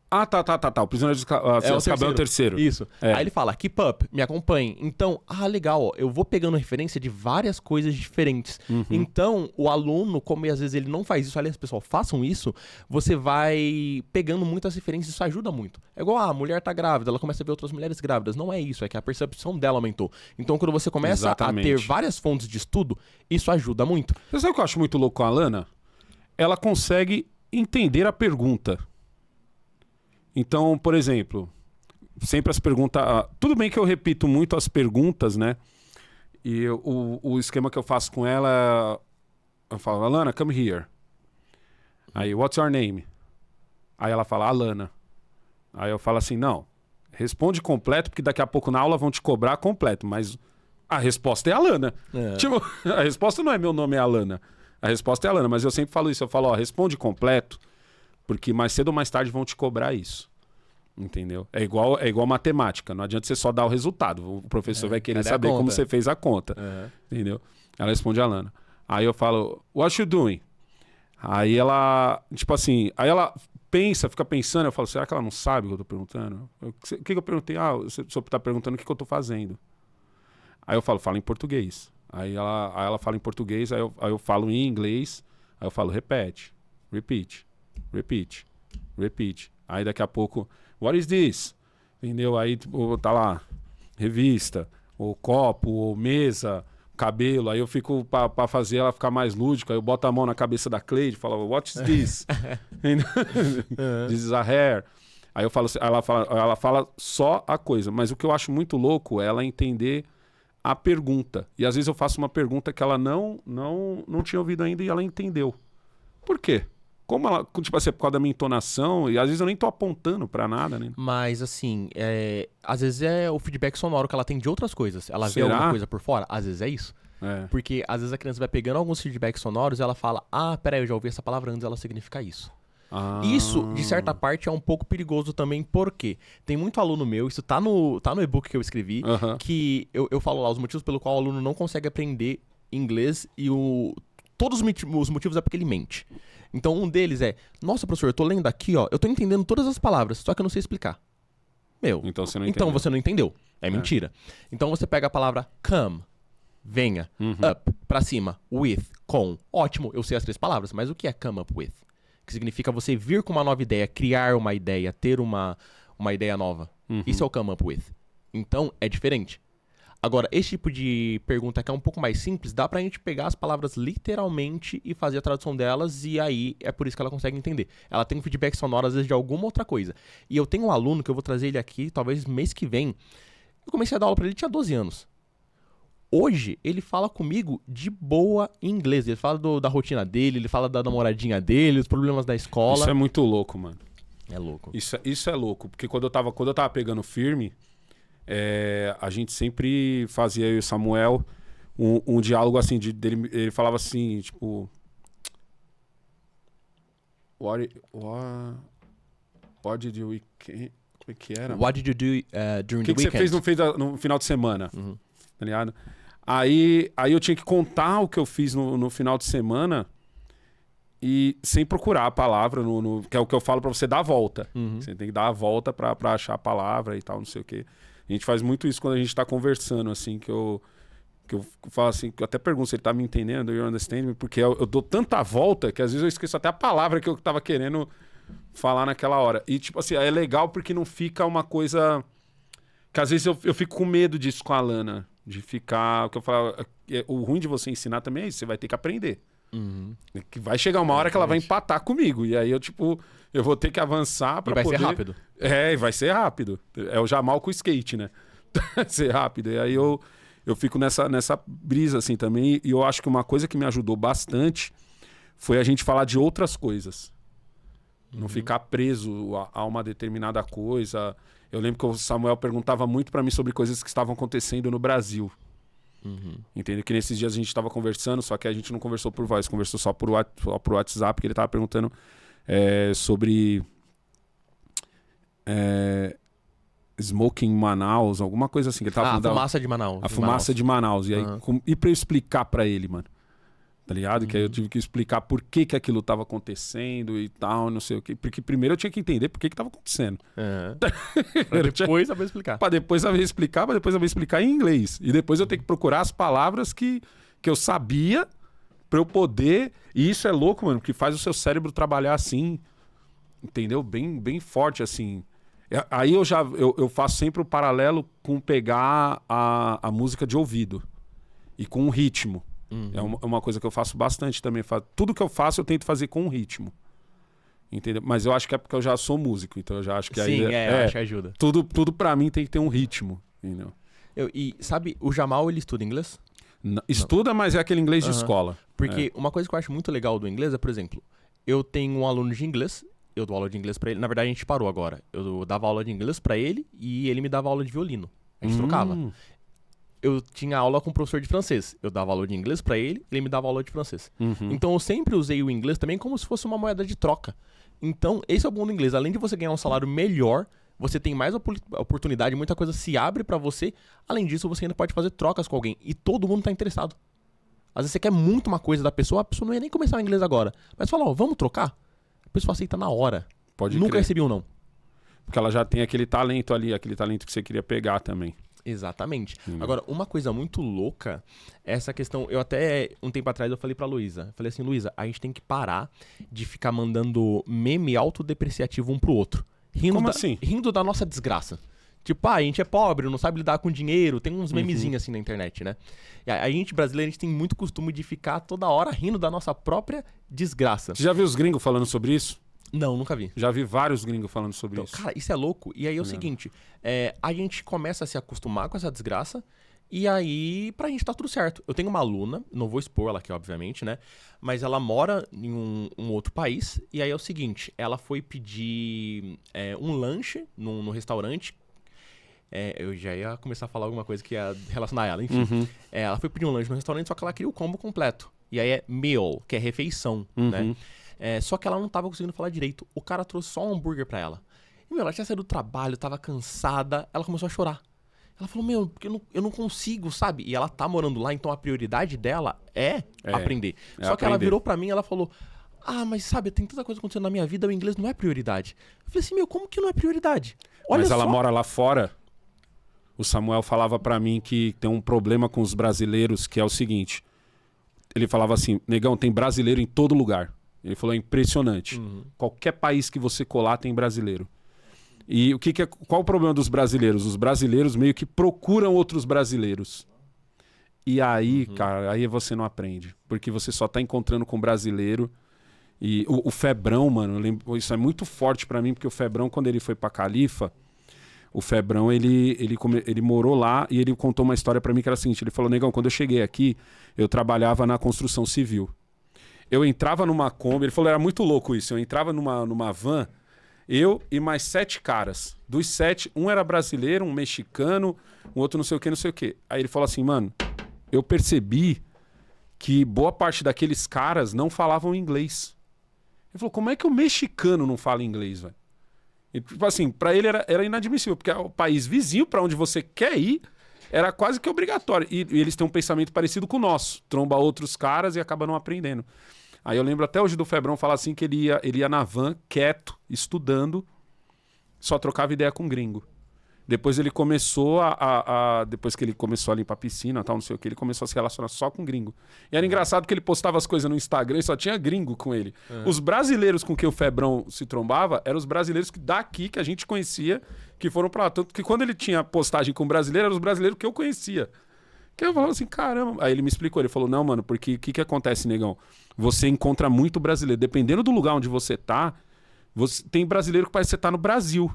Speaker 2: Tá. O Prisioneiro de Azkaban é o terceiro.
Speaker 1: Isso. Aí ele fala, keep up, me acompanhe. Então, legal, ó, eu vou pegando referência de várias coisas diferentes. Então, o aluno, como às vezes ele não faz isso, aliás, pessoal, façam isso, você vai pegando muitas referências, isso ajuda muito. É igual, a mulher tá grávida, ela começa a ver outras mulheres grávidas. Não é isso, é que a percepção dela aumentou. Então, quando você começa a ter várias fontes de estudo, isso ajuda muito.
Speaker 2: Você sabe o que eu acho muito louco com a Alana? Ela consegue entender a pergunta. Então, por exemplo, sempre as perguntas... Tudo bem que eu repito muito as perguntas, né? E o esquema que eu faço com ela... Eu falo, Alana, come here. Aí, what's your name? Aí ela fala, Alana. Aí eu falo assim, não, responde completo, porque daqui a pouco na aula vão te cobrar completo, mas a resposta é Alana. Tipo, a resposta não é meu nome, é Alana. A resposta é Alana, mas eu sempre falo isso. Eu falo, responde completo, porque mais cedo ou mais tarde vão te cobrar isso. Entendeu? É igual matemática. Não adianta você só dar o resultado. O professor vai querer saber como você fez a conta. Entendeu? Ela responde a Alana. Aí eu falo, what you doing? Aí ela, tipo assim, aí ela fica pensando, eu falo, será que ela não sabe o que eu tô perguntando? O que eu perguntei? O senhor tá perguntando o que eu tô fazendo. Aí eu falo, fala em português. Aí ela fala em português, aí eu falo em inglês, aí eu falo, repete, repeat. Aí daqui a pouco, what is this? Entendeu? Aí tipo, tá lá, revista, ou copo, ou mesa, cabelo. Aí eu fico pra fazer ela ficar mais lúdica. Aí eu boto a mão na cabeça da Cleide e falo, what is this? This is a hair. Aí eu falo, ela fala só a coisa. Mas o que eu acho muito louco é ela entender a pergunta. E às vezes eu faço uma pergunta que ela não tinha ouvido ainda e ela entendeu. Por quê? Como ela, tipo assim, por causa da minha entonação, e às vezes eu nem tô apontando pra nada, né?
Speaker 1: Mas, assim, às vezes é o feedback sonoro que ela tem de outras coisas. Ela vê alguma coisa por fora, às vezes é isso. Porque às vezes a criança vai pegando alguns feedbacks sonoros e ela fala, peraí, eu já ouvi essa palavra antes, ela significa isso. Isso, de certa parte, é um pouco perigoso também, porque tem muito aluno meu, isso tá no e-book que eu escrevi, que eu falo lá os motivos pelo qual o aluno não consegue aprender inglês e todos os motivos é porque ele mente. Então um deles é, nossa professor, eu tô lendo aqui, ó, eu tô entendendo todas as palavras, só que eu não sei explicar. Então você não entendeu. É mentira. Então você pega a palavra come, venha, up, pra cima, with, com. Ótimo, eu sei as 3 palavras, mas o que é come up with? Que significa você vir com uma nova ideia, criar uma ideia, ter uma ideia nova. Isso é o come up with. Então, é diferente. Agora, esse tipo de pergunta que é um pouco mais simples, dá pra gente pegar as palavras literalmente e fazer a tradução delas, e aí é por isso que ela consegue entender. Ela tem um feedback sonoro, às vezes, de alguma outra coisa. E eu tenho um aluno que eu vou trazer ele aqui, talvez mês que vem. Eu comecei a dar aula pra ele, tinha 12 anos. Hoje, ele fala comigo de boa em inglês. Ele fala da rotina dele, ele fala da namoradinha dele, os problemas da escola.
Speaker 2: Isso é muito louco, mano.
Speaker 1: É louco.
Speaker 2: Isso é louco, porque quando eu tava pegando firme, a gente sempre fazia, eu e o Samuel, um diálogo assim, ele falava assim, tipo... What did you... Como é que era?
Speaker 1: What did you do during
Speaker 2: O que
Speaker 1: the
Speaker 2: você
Speaker 1: weekend?
Speaker 2: fez no final de semana? Tá ligado? Aí eu tinha que contar o que eu fiz no final de semana e sem procurar a palavra, que é o que eu falo pra você dar a volta. Você tem que dar a volta pra achar a palavra e tal, não sei o quê. A gente faz muito isso quando a gente tá conversando, assim, que eu falo assim, que eu até pergunto se ele tá me entendendo, you understand me? Porque eu dou tanta volta que às vezes eu esqueço até a palavra que eu tava querendo falar naquela hora. E, tipo assim, é legal porque não fica uma coisa... Que às vezes eu fico com medo disso com a Lana. De ficar... O que eu falo... O ruim de você ensinar também é isso. Você vai ter que aprender. Que vai chegar uma hora que ela vai empatar comigo. E aí eu vou ter que avançar pra poder...
Speaker 1: E vai ser rápido.
Speaker 2: E vai ser rápido. É o Jamal com o skate, né? Vai ser rápido. E aí eu fico nessa brisa assim também. E eu acho que uma coisa que me ajudou bastante foi a gente falar de outras coisas. Não ficar preso a uma determinada coisa. Eu lembro que o Samuel perguntava muito pra mim sobre coisas que estavam acontecendo no Brasil. Entendeu? Que nesses dias a gente estava conversando, só que a gente não conversou por voz, conversou só por WhatsApp, que ele estava perguntando sobre Smoking Manaus, alguma coisa assim. Que ele tava
Speaker 1: A fumaça de Manaus.
Speaker 2: A fumaça de Manaus. E aí, e pra eu explicar pra ele, mano. Tá ligado? Que aí eu tive que explicar por que aquilo tava acontecendo e tal, não sei o quê. Porque primeiro eu tinha que entender por que tava acontecendo.
Speaker 1: Pra depois saber explicar.
Speaker 2: Pra depois saber explicar, pra depois saber explicar em inglês. E depois eu tenho que procurar as palavras que eu sabia pra eu poder... E isso é louco, mano, porque faz o seu cérebro trabalhar assim, entendeu? Bem, bem forte, assim. Aí eu faço sempre o paralelo com pegar a música de ouvido e com o ritmo. É uma coisa que eu faço bastante também. Tudo que eu faço eu tento fazer com um ritmo. Entendeu? Mas eu acho que é porque eu já sou músico, então eu já acho que aí...
Speaker 1: Sim, eu acho que ajuda.
Speaker 2: Tudo pra mim tem que ter um ritmo, entendeu?
Speaker 1: E sabe, o Jamal, ele estuda inglês?
Speaker 2: Estuda, mas é aquele inglês de escola.
Speaker 1: Porque uma coisa que eu acho muito legal do inglês é, por exemplo, eu tenho um aluno de inglês, eu dou aula de inglês pra ele. Na verdade, a gente parou agora. Eu dava aula de inglês pra ele e ele me dava aula de violino. A gente trocava. Eu tinha aula com um professor de francês. Eu dava aula de inglês pra ele, ele me dava aula de francês. Então eu sempre usei o inglês também como se fosse uma moeda de troca. Então, esse é o bom do inglês. Além de você ganhar um salário melhor, você tem mais oportunidade, muita coisa se abre pra você. Além disso, você ainda pode fazer trocas com alguém. E todo mundo tá interessado. Às vezes você quer muito uma coisa da pessoa, a pessoa não ia nem começar o inglês agora. Mas fala, vamos trocar? A pessoa aceita na hora. Nunca
Speaker 2: crer.
Speaker 1: recebi um não.
Speaker 2: Porque ela já tem aquele talento ali, aquele talento que você queria pegar também.
Speaker 1: Exatamente. Agora, uma coisa muito louca é essa questão. Eu até, um tempo atrás, eu falei pra Luísa. Falei assim, Luísa, a gente tem que parar de ficar mandando meme autodepreciativo um pro outro.
Speaker 2: Como assim?
Speaker 1: Rindo da nossa desgraça. Tipo, a gente é pobre, não sabe lidar com dinheiro. Tem uns memezinhos assim na internet, né? E a gente, brasileiro, a gente tem muito costume de ficar toda hora rindo da nossa própria desgraça.
Speaker 2: Você já viu os gringos falando sobre isso?
Speaker 1: Não, nunca vi.
Speaker 2: Já vi vários gringos falando sobre isso.
Speaker 1: Cara, isso é louco. E aí é o seguinte, a gente começa a se acostumar com essa desgraça e aí pra gente tá tudo certo. Eu tenho uma aluna, não vou expor ela aqui, obviamente, né? Mas ela mora em um outro país e aí é o seguinte, ela foi pedir um lanche no restaurante. Eu já ia começar a falar alguma coisa que ia relacionar ela, enfim. Ela foi pedir um lanche no restaurante, só que ela queria o combo completo. E aí é meal, que é refeição, né? Só que ela não tava conseguindo falar direito. O cara trouxe só um hambúrguer pra ela. E, ela tinha saído do trabalho, tava cansada. Ela começou a chorar. Ela falou, porque eu não consigo, sabe? E ela tá morando lá, então a prioridade dela é aprender. Só que ela virou pra mim e ela falou, mas sabe, tem tanta coisa acontecendo na minha vida, o inglês não é prioridade. Eu falei assim, como que não é prioridade? Olha
Speaker 2: Mas ela
Speaker 1: só.
Speaker 2: mora lá fora. O Samuel falava pra mim que tem um problema com os brasileiros, que é o seguinte. Ele falava assim, negão, tem brasileiro em todo lugar. Ele falou, é impressionante. Qualquer país que você colar tem brasileiro. E qual o problema dos brasileiros? Os brasileiros meio que procuram outros brasileiros. E aí, cara, aí você não aprende. Porque você só tá encontrando com brasileiro. E o Febrão, mano, isso é muito forte pra mim, porque o Febrão, quando ele foi pra Califa, o Febrão, ele morou lá e ele contou uma história pra mim que era a seguinte, ele falou, negão, quando eu cheguei aqui, eu trabalhava na construção civil. Eu entrava numa Kombi, ele falou, era muito louco isso, eu entrava numa van Eu e mais 7 caras. Dos 7, um era brasileiro, um mexicano, um outro não sei o que, não sei o que. Aí ele falou assim, mano, eu percebi que boa parte daqueles caras não falavam inglês. Ele falou, como é que o mexicano não fala inglês, velho? E, tipo assim, pra ele era inadmissível, porque é o país vizinho pra onde você quer ir, era quase que obrigatório. E eles têm um pensamento parecido com o nosso. Tromba outros caras e acaba não aprendendo. Aí eu lembro até hoje do Febrão falar assim que ele ia na van, quieto, estudando, só trocava ideia com gringo. Depois ele começou depois que ele começou a limpar a piscina, tal, não sei o que, ele começou a se relacionar só com gringo. E era engraçado que ele postava as coisas no Instagram e só tinha gringo com ele. Os brasileiros com quem o Febrão se trombava eram os brasileiros daqui que a gente conhecia, que foram pra lá. Tanto que quando ele tinha postagem com brasileiro, eram os brasileiros que eu conhecia. Que eu falava assim, caramba. Aí ele me explicou, ele falou, não, mano, porque o que acontece, negão? Você encontra muito brasileiro. Dependendo do lugar onde você tá, tem brasileiro que parece que você tá no Brasil.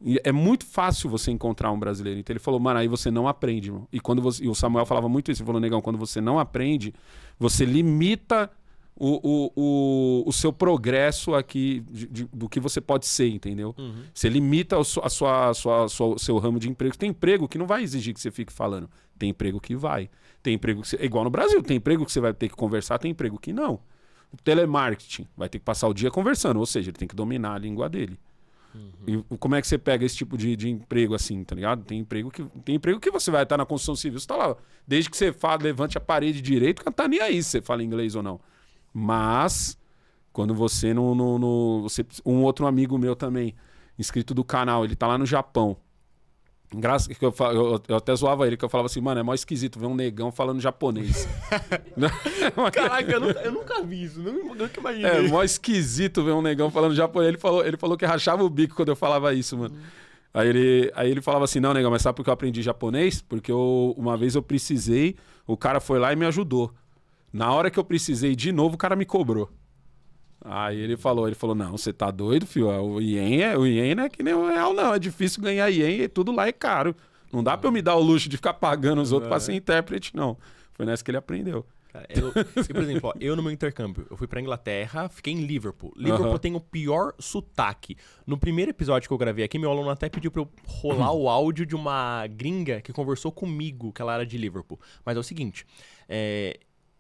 Speaker 2: E é muito fácil você encontrar um brasileiro. Então ele falou, mano, aí você não aprende, mano. E o Samuel falava muito isso. Ele falou, negão, quando você não aprende, você limita o seu progresso aqui do que você pode ser, entendeu? Você limita o seu ramo de emprego. Tem emprego que não vai exigir que você fique falando. Tem emprego que vai. Tem emprego que é igual no Brasil. Tem emprego que você vai ter que conversar, tem emprego que não. O telemarketing vai ter que passar o dia conversando, ou seja, ele tem que dominar a língua dele. E como é que você pega esse tipo de emprego assim, tá ligado? Tem emprego que você vai estar na construção civil, você tá lá, desde que você levante a parede direito, não tá nem aí se você fala inglês ou não. Mas, quando você um outro amigo meu também, inscrito do canal, ele tá lá no Japão. Eu até zoava ele, que eu falava assim, mano, é mó esquisito ver um negão falando japonês.
Speaker 1: Caraca, eu nunca vi isso, nunca imaginei.
Speaker 2: É mó esquisito ver um negão falando japonês. Ele falou que rachava o bico quando eu falava isso, mano. Aí ele falava assim, não, negão, mas sabe por que eu aprendi japonês? Porque uma vez eu precisei, o cara foi lá e me ajudou. Na hora que eu precisei de novo, o cara me cobrou. Aí ele falou, não, você tá doido, filho? O ien não é que nem o real, não. É difícil ganhar ien e tudo lá é caro. Não dá pra eu me dar o luxo de ficar pagando os outros pra ser intérprete, não. Foi nessa que ele aprendeu.
Speaker 1: Cara, por exemplo, ó, eu no meu intercâmbio, eu fui pra Inglaterra, fiquei em Liverpool. Liverpool tem o pior sotaque. No primeiro episódio que eu gravei aqui, meu aluno até pediu pra eu rolar o áudio de uma gringa que conversou comigo, que ela era de Liverpool. Mas é o seguinte,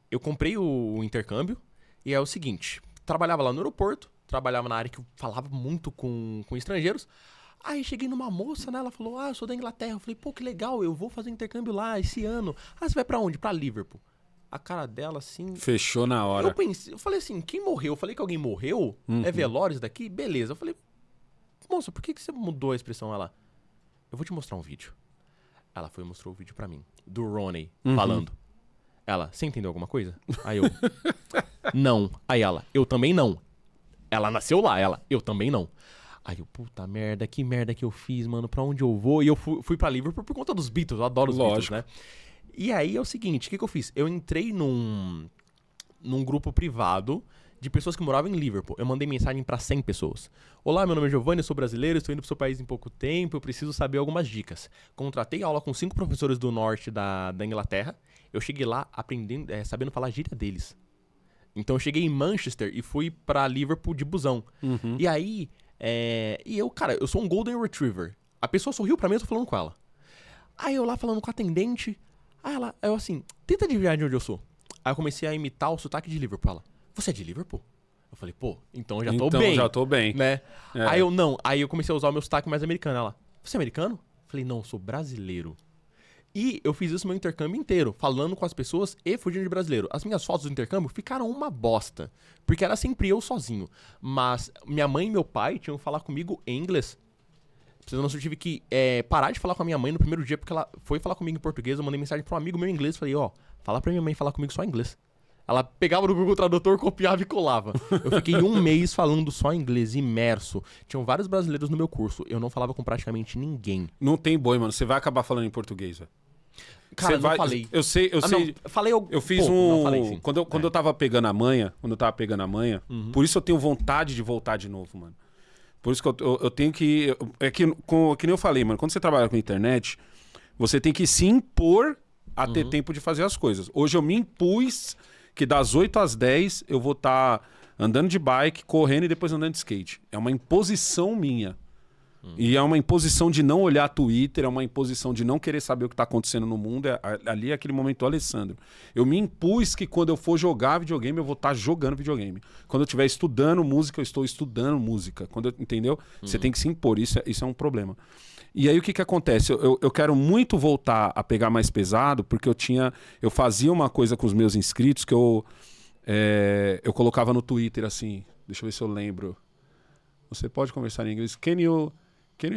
Speaker 1: eu comprei o intercâmbio e é o seguinte... Trabalhava lá no aeroporto, trabalhava na área que eu falava muito com estrangeiros. Aí cheguei numa moça, né? Ela falou, eu sou da Inglaterra. Eu falei, pô, que legal, eu vou fazer intercâmbio lá esse ano. Você vai pra onde? Pra Liverpool. A cara dela, assim...
Speaker 2: Fechou na hora.
Speaker 1: Eu falei assim, quem morreu? Eu falei que alguém morreu? É velórios daqui? Beleza. Eu falei, moça, por que você mudou a expressão? Ela, eu vou te mostrar um vídeo. Ela foi e mostrou o vídeo pra mim, do Ronnie falando. Ela, você entendeu alguma coisa? Aí eu, não. Aí ela, eu também não. Ela nasceu lá, eu também não. Aí eu, puta merda, que merda que eu fiz, mano, pra onde eu vou? E eu fui pra Liverpool por conta dos Beatles, eu adoro os Beatles, né? E aí é o seguinte, o que eu fiz? Eu entrei num grupo privado de pessoas que moravam em Liverpool. Eu mandei mensagem pra 100 pessoas. Olá, meu nome é Giovanni, eu sou brasileiro, estou indo pro seu país em pouco tempo, eu preciso saber algumas dicas. Contratei aula com 5 professores do norte da Inglaterra. Eu cheguei lá aprendendo, sabendo falar a gíria deles. Então eu cheguei em Manchester e fui pra Liverpool de busão. E aí, eu sou um Golden Retriever. A pessoa sorriu pra mim, eu tô falando com ela. Aí eu lá falando com a atendente, eu assim, tenta adivinhar de onde eu sou. Aí eu comecei a imitar o sotaque de Liverpool. Ela, você é de Liverpool? Eu falei, pô, então eu já tô bem. Né? Aí eu comecei a usar o meu sotaque mais americano. Ela, você é americano? Eu falei, não, eu sou brasileiro. E eu fiz isso no meu intercâmbio inteiro, falando com as pessoas e fugindo de brasileiro. As minhas fotos do intercâmbio ficaram uma bosta, porque era sempre eu sozinho. Mas minha mãe e meu pai tinham que falar comigo em inglês. Eu tive que parar de falar com a minha mãe no primeiro dia, porque ela foi falar comigo em português. Eu mandei mensagem pra um amigo meu em inglês, falei, fala pra minha mãe falar comigo só em inglês. Ela pegava no Google Tradutor, copiava e colava. Eu fiquei 1 mês falando só inglês, imerso. Tinham vários brasileiros no meu curso. Eu não falava com praticamente ninguém.
Speaker 2: Não tem boi, mano. Você vai acabar falando em português, velho.
Speaker 1: Cara, não falei.
Speaker 2: Eu sei.
Speaker 1: Não, falei
Speaker 2: eu fiz
Speaker 1: não falei, sim.
Speaker 2: Quando eu tava pegando a manha, por isso eu tenho vontade de voltar de novo, mano. Por isso que eu tenho que... que nem eu falei, mano. Quando você trabalha com internet, você tem que se impor a ter tempo de fazer as coisas. Hoje eu me impus que das 8 às 10 eu vou estar andando de bike, correndo e depois andando de skate. É uma imposição minha. E é uma imposição de não olhar Twitter, é uma imposição de não querer saber o que está acontecendo no mundo. Ali é aquele momento do Alessandro. Eu me impus que quando eu for jogar videogame, eu vou estar jogando videogame. Quando eu estiver estudando música, eu estou estudando música. Entendeu? Você tem que se impor, isso é um problema. E aí o que acontece? Eu quero muito voltar a pegar mais pesado, porque eu fazia uma coisa com os meus inscritos que eu colocava no Twitter assim, deixa eu ver se eu lembro. Você pode conversar em inglês? Can you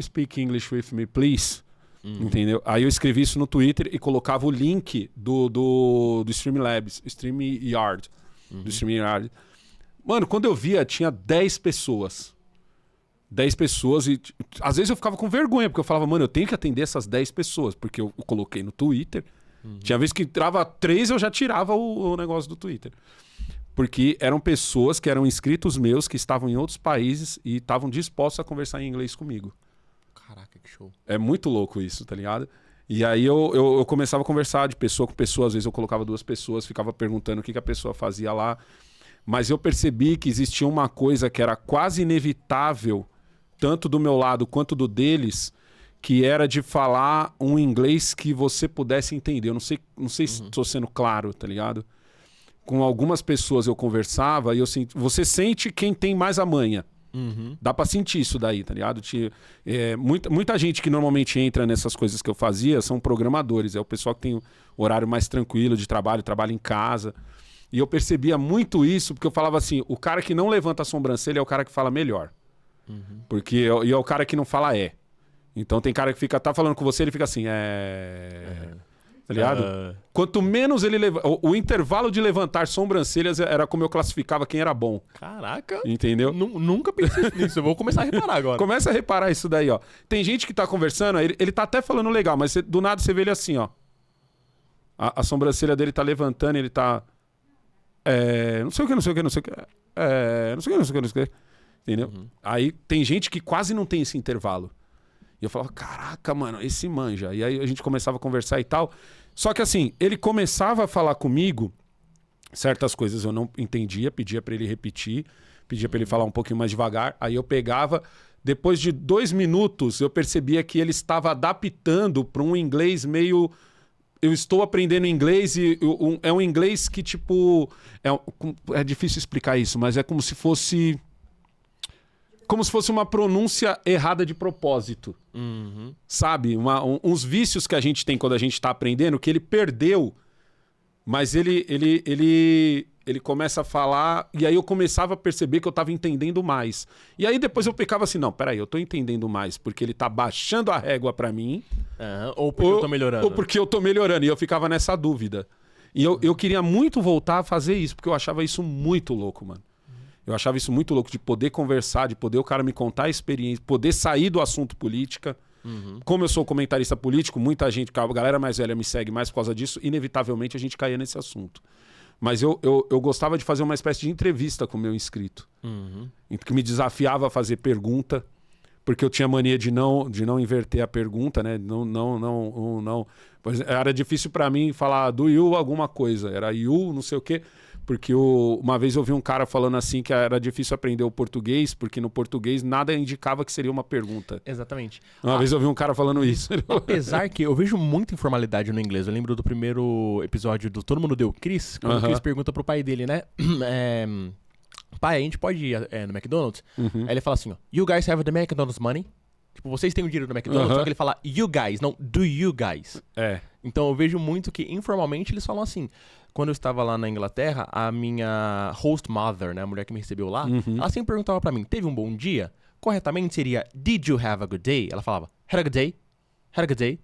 Speaker 2: speak English with me, please? Entendeu? Aí eu escrevi isso no Twitter e colocava o link do Streamlabs, StreamYard. Do StreamYard. Mano, quando eu via, tinha 10 pessoas. 10 pessoas e às vezes eu ficava com vergonha, porque eu falava, mano, eu tenho que atender essas 10 pessoas, porque eu coloquei no Twitter. Tinha vezes que entrava 3, eu já tirava o negócio do Twitter. Porque eram pessoas que eram inscritos meus, que estavam em outros países e estavam dispostos a conversar em inglês comigo.
Speaker 1: Caraca, que show.
Speaker 2: É muito louco isso, tá ligado? E aí eu começava a conversar de pessoa com pessoa, às vezes eu colocava 2 pessoas, ficava perguntando o que a pessoa fazia lá. Mas eu percebi que existia uma coisa que era quase inevitável, tanto do meu lado quanto do deles, que era de falar um inglês que você pudesse entender. Eu não sei se estou sendo claro, tá ligado? Com algumas pessoas eu conversava e você sente quem tem mais a manha. Dá pra sentir isso daí, tá ligado? Muita gente que normalmente entra nessas coisas que eu fazia são programadores. É o pessoal que tem o horário mais tranquilo de trabalho, trabalha em casa. E eu percebia muito isso, porque eu falava assim, o cara que não levanta a sobrancelha é o cara que fala melhor. Porque é o cara que não fala Então tem cara que tá falando com você, ele fica assim, Tá ligado? Quanto menos ele levanta... O intervalo de levantar sobrancelhas era como eu classificava quem era bom.
Speaker 1: Caraca.
Speaker 2: Entendeu?
Speaker 1: Nunca pensei nisso. Eu vou começar a reparar agora.
Speaker 2: Começa a reparar isso daí, ó. Tem gente que tá conversando, ele tá até falando legal, mas do nada você vê ele assim, ó. A sobrancelha dele tá levantando, ele tá... não sei o que, não sei o que, não sei o que. Não sei o que, não sei o que, não sei o que. Entendeu? Aí tem gente que quase não tem esse intervalo. E eu falava, caraca, mano, esse manja. E aí a gente começava a conversar e tal. Só que assim, ele começava a falar comigo, certas coisas eu não entendia, pedia pra ele repetir, pedia pra ele falar um pouquinho mais devagar. Aí eu pegava, depois de 2 minutos, eu percebia que ele estava adaptando para um inglês meio... Eu estou aprendendo inglês e é um inglês que, tipo... É difícil explicar isso, mas é como se fosse... Como se fosse uma pronúncia errada de propósito. Sabe? Uns vícios que a gente tem quando a gente está aprendendo, que ele perdeu, mas ele começa a falar, e aí eu começava a perceber que eu estava entendendo mais. E aí depois eu ficava assim, não, peraí, eu estou entendendo mais, porque ele está baixando a régua para mim,
Speaker 1: ou porque eu tô melhorando.
Speaker 2: Ou porque eu tô melhorando, e eu ficava nessa dúvida. E eu queria muito voltar a fazer isso, porque eu achava isso muito louco, mano. Eu achava isso muito louco, de poder conversar, de poder o cara me contar a experiência, poder sair do assunto política. Como eu sou comentarista político, muita gente, a galera mais velha me segue mais por causa disso, inevitavelmente a gente caía nesse assunto. Mas eu gostava de fazer uma espécie de entrevista com o meu inscrito. Que me desafiava a fazer pergunta, porque eu tinha mania de não inverter a pergunta, né? Não. Era difícil para mim falar do you alguma coisa. Era you, não sei o quê. Porque uma vez eu vi um cara falando assim que era difícil aprender o português, porque no português nada indicava que seria uma pergunta.
Speaker 1: Exatamente.
Speaker 2: Uma vez eu vi um cara falando isso.
Speaker 1: Apesar que eu vejo muita informalidade no inglês. Eu lembro do primeiro episódio do Todo Mundo Deu Chris, quando o Chris pergunta pro pai dele, né? Pai, a gente pode ir no McDonald's? Aí ele fala assim, ó, you guys have the McDonald's money? Tipo, vocês têm o dinheiro do McDonald's, só que ele fala you guys, não do you guys. Então eu vejo muito que informalmente eles falam assim. Quando eu estava lá na Inglaterra, a minha host mother, né, a mulher que me recebeu lá, ela sempre perguntava pra mim, teve um bom dia? Corretamente seria, did you have a good day? Ela falava, had a good day, had a good day.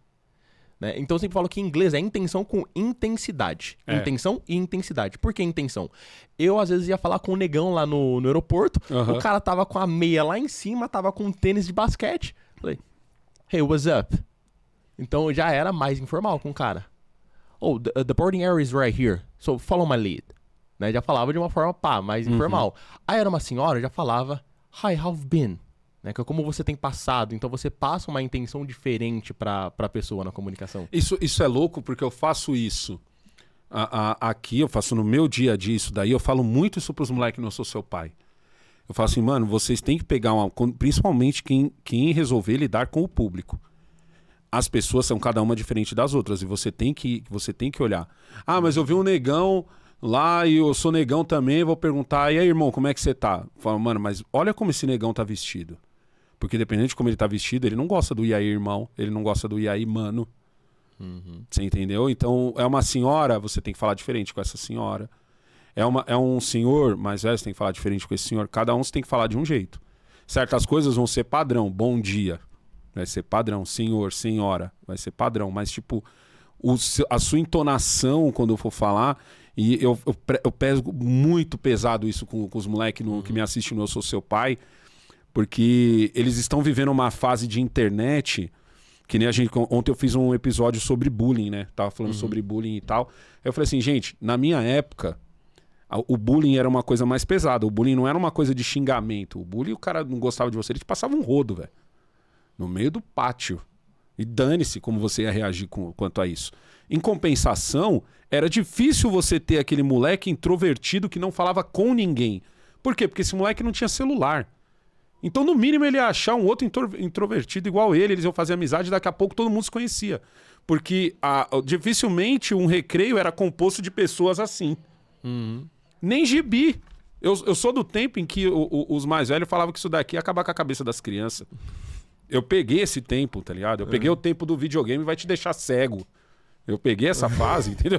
Speaker 1: Né? Então eu sempre falo que em inglês é intenção com intensidade. Intenção e intensidade. Por que intenção? Eu às vezes ia falar com um negão lá no aeroporto, o cara tava com a meia lá em cima, tava com um tênis de basquete. Falei, hey, what's up? Então já era mais informal com o cara. Oh, the boarding area is right here, so follow my lead. Né? Já falava de uma forma mais informal. Aí era uma senhora, já falava, hi, how have been? Né? Que é como você tem passado. Então você passa uma intenção diferente pra pessoa na comunicação.
Speaker 2: Isso é louco porque eu faço isso. Aqui eu faço no meu dia a dia isso daí, eu falo muito isso pros moleques, não sou seu pai. Eu falo assim, mano, vocês têm que pegar principalmente quem resolver lidar com o público. As pessoas são cada uma diferente das outras e você tem que olhar. Ah, mas eu vi um negão lá e eu sou negão também, vou perguntar, e aí, irmão, como é que você tá? Eu falo, mano, mas olha como esse negão tá vestido. Porque dependendo de como ele tá vestido, ele não gosta do e aí, irmão, ele não gosta do e aí, mano. Você entendeu? Então, é uma senhora, você tem que falar diferente com essa senhora. É um senhor mais velho, você tem que falar diferente com esse senhor. Cada um você tem que falar de um jeito. Certas coisas vão ser padrão. Bom dia. Vai ser padrão. Senhor, senhora. Vai ser padrão. Mas, tipo, a sua entonação quando eu for falar... E eu pego muito pesado isso com os moleques que me assistem no Eu Sou Seu Pai. Porque eles estão vivendo uma fase de internet... Que nem a gente... Ontem eu fiz um episódio sobre bullying, né? Tava falando sobre bullying e tal. Aí eu falei assim, gente, na minha época, o bullying era uma coisa mais pesada. O bullying não era uma coisa de xingamento. O bullying, o cara não gostava de você, ele te passava um rodo, velho. No meio do pátio. E dane-se como você ia reagir quanto a isso. Em compensação, era difícil você ter aquele moleque introvertido que não falava com ninguém. Por quê? Porque esse moleque não tinha celular. Então, no mínimo, ele ia achar um outro introvertido igual ele, eles iam fazer amizade e daqui a pouco todo mundo se conhecia. Porque dificilmente um recreio era composto de pessoas assim. Nem gibi. Eu sou do tempo em que os mais velhos falavam que isso daqui ia acabar com a cabeça das crianças. Eu peguei esse tempo, tá ligado? Eu peguei o tempo do videogame e vai te deixar cego. Eu peguei essa fase, entendeu?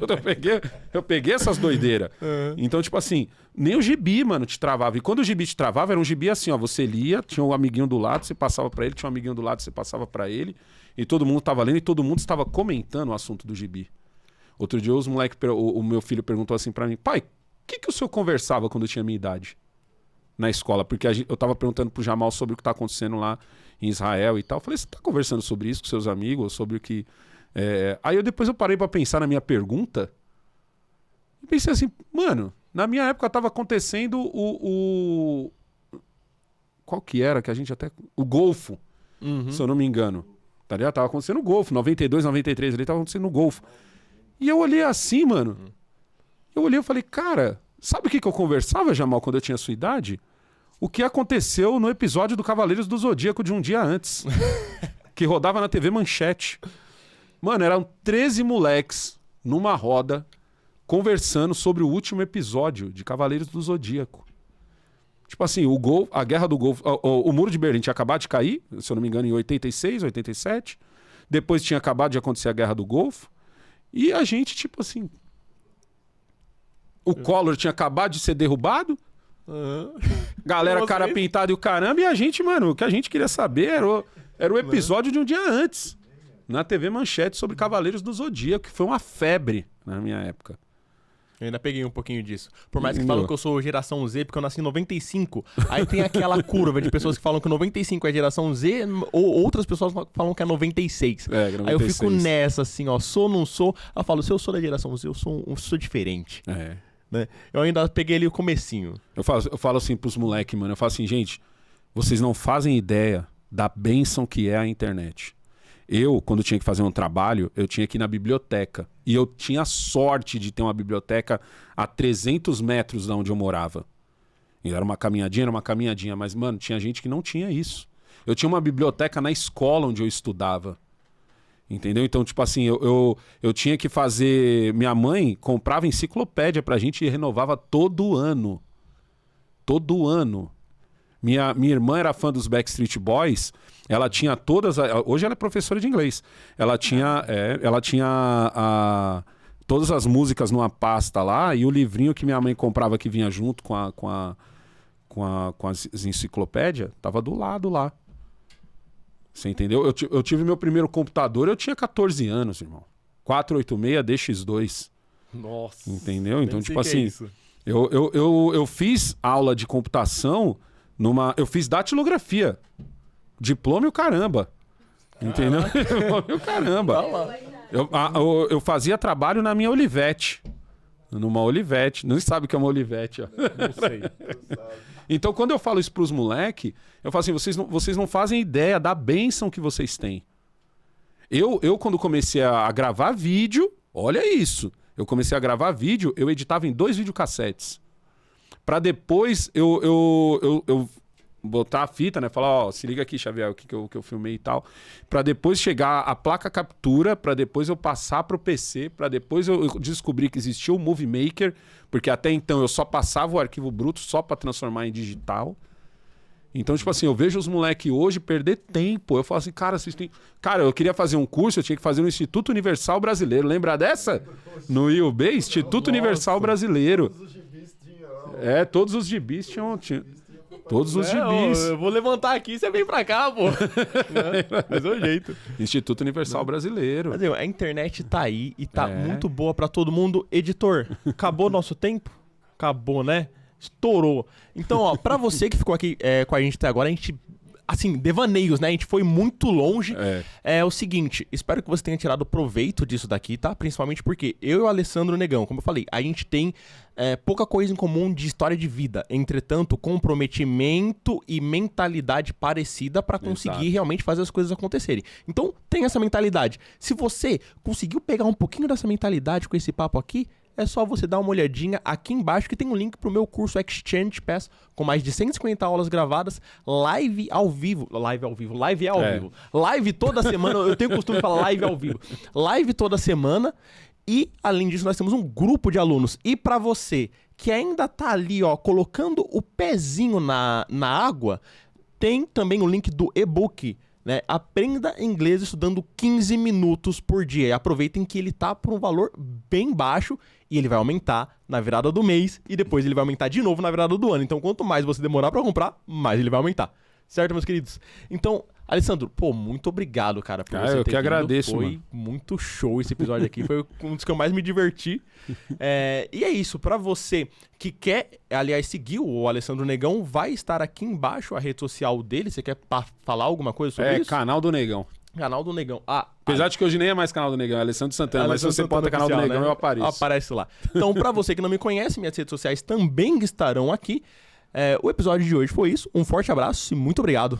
Speaker 2: Eu peguei essas doideiras. Então, tipo assim, nem o gibi, mano, te travava. E quando o gibi te travava, era um gibi assim, ó. Você lia, tinha um amiguinho do lado, você passava pra ele, tinha um amiguinho do lado, você passava pra ele. E todo mundo tava lendo e todo mundo estava comentando o assunto do gibi. Outro dia, o meu filho perguntou assim pra mim, pai, o que o senhor conversava quando eu tinha minha idade? Na escola, porque eu tava perguntando pro Jamal sobre o que tá acontecendo lá em Israel e tal. Eu falei, você tá conversando sobre isso com seus amigos, sobre o que... Aí depois eu parei pra pensar na minha pergunta e pensei assim, mano, na minha época tava acontecendo qual que era que a gente até... O Golfo, se eu não me engano. Tá ligado? Tava acontecendo o Golfo, 92, 93, ali tava acontecendo o Golfo. E eu olhei assim, mano, eu olhei e falei, cara, sabe o que eu conversava, Jamal, quando eu tinha sua idade? O que aconteceu no episódio do Cavaleiros do Zodíaco de um dia antes, que rodava na TV Manchete. Mano, eram 13 moleques numa roda conversando sobre o último episódio de Cavaleiros do Zodíaco. Tipo assim, a Guerra do Golfo... O Muro de Berlim tinha acabado de cair, se eu não me engano, em 86, 87. Depois tinha acabado de acontecer a Guerra do Golfo. E a gente, tipo assim... O Collor tinha acabado de ser derrubado. Galera, cara pintada e o caramba. E a gente, mano, o que a gente queria saber era o episódio de um dia antes. Na TV Manchete sobre Cavaleiros do Zodíaco, que foi uma febre na minha época.
Speaker 1: Eu ainda peguei um pouquinho disso. Por mais que falam que eu sou geração Z, porque eu nasci em 95. Aí tem aquela curva de pessoas que falam que 95 é geração Z, ou outras pessoas falam que é 96. 96. Aí eu fico nessa, assim, ó, sou, não sou. Eu falo, se eu sou da geração Z, eu sou diferente. Né? Eu ainda peguei ali o comecinho.
Speaker 2: Eu falo assim pros moleques, mano, eu falo assim, gente, vocês não fazem ideia da bênção que é a internet. Eu, quando tinha que fazer um trabalho, eu tinha que ir na biblioteca. E eu tinha sorte de ter uma biblioteca a 300 metros de onde eu morava. E era uma caminhadinha. Mas, mano, tinha gente que não tinha isso. Eu tinha uma biblioteca na escola onde eu estudava. Entendeu? Então, tipo assim, eu tinha que fazer... Minha mãe comprava enciclopédia pra gente e renovava todo ano. Todo ano. Minha irmã era fã dos Backstreet Boys... Ela tinha todas... Hoje ela é professora de inglês. Ela tinha todas as músicas numa pasta lá e o livrinho que minha mãe comprava que vinha junto com as enciclopédias tava do lado lá. Você entendeu? Eu tive meu primeiro computador, eu tinha 14 anos, irmão. 486 DX2.
Speaker 1: Nossa.
Speaker 2: Entendeu? Então, tipo assim... Eu fiz aula de computação eu fiz datilografia. Diploma e o caramba. Entendeu? Diploma e o caramba. Eu fazia trabalho na minha Olivetti. Numa Olivetti. Não sabe o que é uma Olivetti, ó.
Speaker 1: Não sei.
Speaker 2: Então, quando eu falo isso pros moleques, eu falo assim, vocês não fazem ideia da bênção que vocês têm. Eu quando comecei a gravar vídeo, olha isso. eu comecei a gravar vídeo, eu editava em 2 videocassetes. Pra depois eu botar a fita, né? Falar, ó, se liga aqui, Xavier, o que eu filmei e tal. Pra depois chegar a placa captura, pra depois eu passar pro PC, pra depois eu descobrir que existia o Movie Maker, porque até então eu só passava o arquivo bruto só pra transformar em digital. Então, tipo assim, eu vejo os moleques hoje perder tempo. Eu falo assim, cara, vocês têm... Cara, eu queria fazer um curso, eu tinha que fazer no Instituto Universal Brasileiro. Lembra dessa? No IUB, Instituto Universal Brasileiro.
Speaker 3: Todos os gibis tinham lá.
Speaker 2: É, todos os gibis tinham... Todos os gibis.
Speaker 1: Eu vou levantar aqui e você vem pra cá, pô. Mas é o jeito.
Speaker 2: Instituto Universal Brasileiro.
Speaker 1: Mas, a internet tá aí e tá muito boa pra todo mundo. Editor, acabou nosso tempo? Acabou, né? Estourou. Então, ó, pra você que ficou aqui com a gente até agora, a gente... Assim, devaneios, né? A gente foi muito longe. É o seguinte, espero que você tenha tirado proveito disso daqui, tá? Principalmente porque eu e o Alessandro Negão, como eu falei, a gente tem pouca coisa em comum de história de vida. Entretanto, comprometimento e mentalidade parecida pra conseguir realmente fazer as coisas acontecerem. Então, tem essa mentalidade. Se você conseguiu pegar um pouquinho dessa mentalidade com esse papo aqui, é só você dar uma olhadinha aqui embaixo que tem um link pro meu curso Exchange Pass, com mais de 150 aulas gravadas, live ao vivo. Live toda semana, eu tenho o costume de falar live ao vivo. Live toda semana e, além disso, nós temos um grupo de alunos. E pra você que ainda tá ali, ó, colocando o pezinho na água, tem também o link do e-book, né? Aprenda inglês estudando 15 minutos por dia. E aproveitem que ele tá por um valor bem baixo e ele vai aumentar na virada do mês e depois ele vai aumentar de novo na virada do ano. Então, quanto mais você demorar pra comprar, mais ele vai aumentar. Certo, meus queridos? Então, Alessandro, pô, muito obrigado, cara, por você
Speaker 2: eu
Speaker 1: ter
Speaker 2: que
Speaker 1: vindo.
Speaker 2: agradeço,
Speaker 1: Foi
Speaker 2: mano.
Speaker 1: muito show esse episódio aqui. Foi um dos que eu mais me diverti. E é isso. Pra você que quer, aliás, seguir o Alessandro Negão, vai estar aqui embaixo a rede social dele. Você quer falar alguma coisa sobre isso?
Speaker 2: Canal do Negão.
Speaker 1: Canal do Negão.
Speaker 2: Apesar de que hoje nem é mais canal do Negão, é Alessandro Santana. Mas se você bota canal do Negão,
Speaker 1: né?
Speaker 2: eu apareço.
Speaker 1: Aparece lá. Então, pra você que não me conhece, minhas redes sociais também estarão aqui. O episódio de hoje foi isso. Um forte abraço e muito obrigado.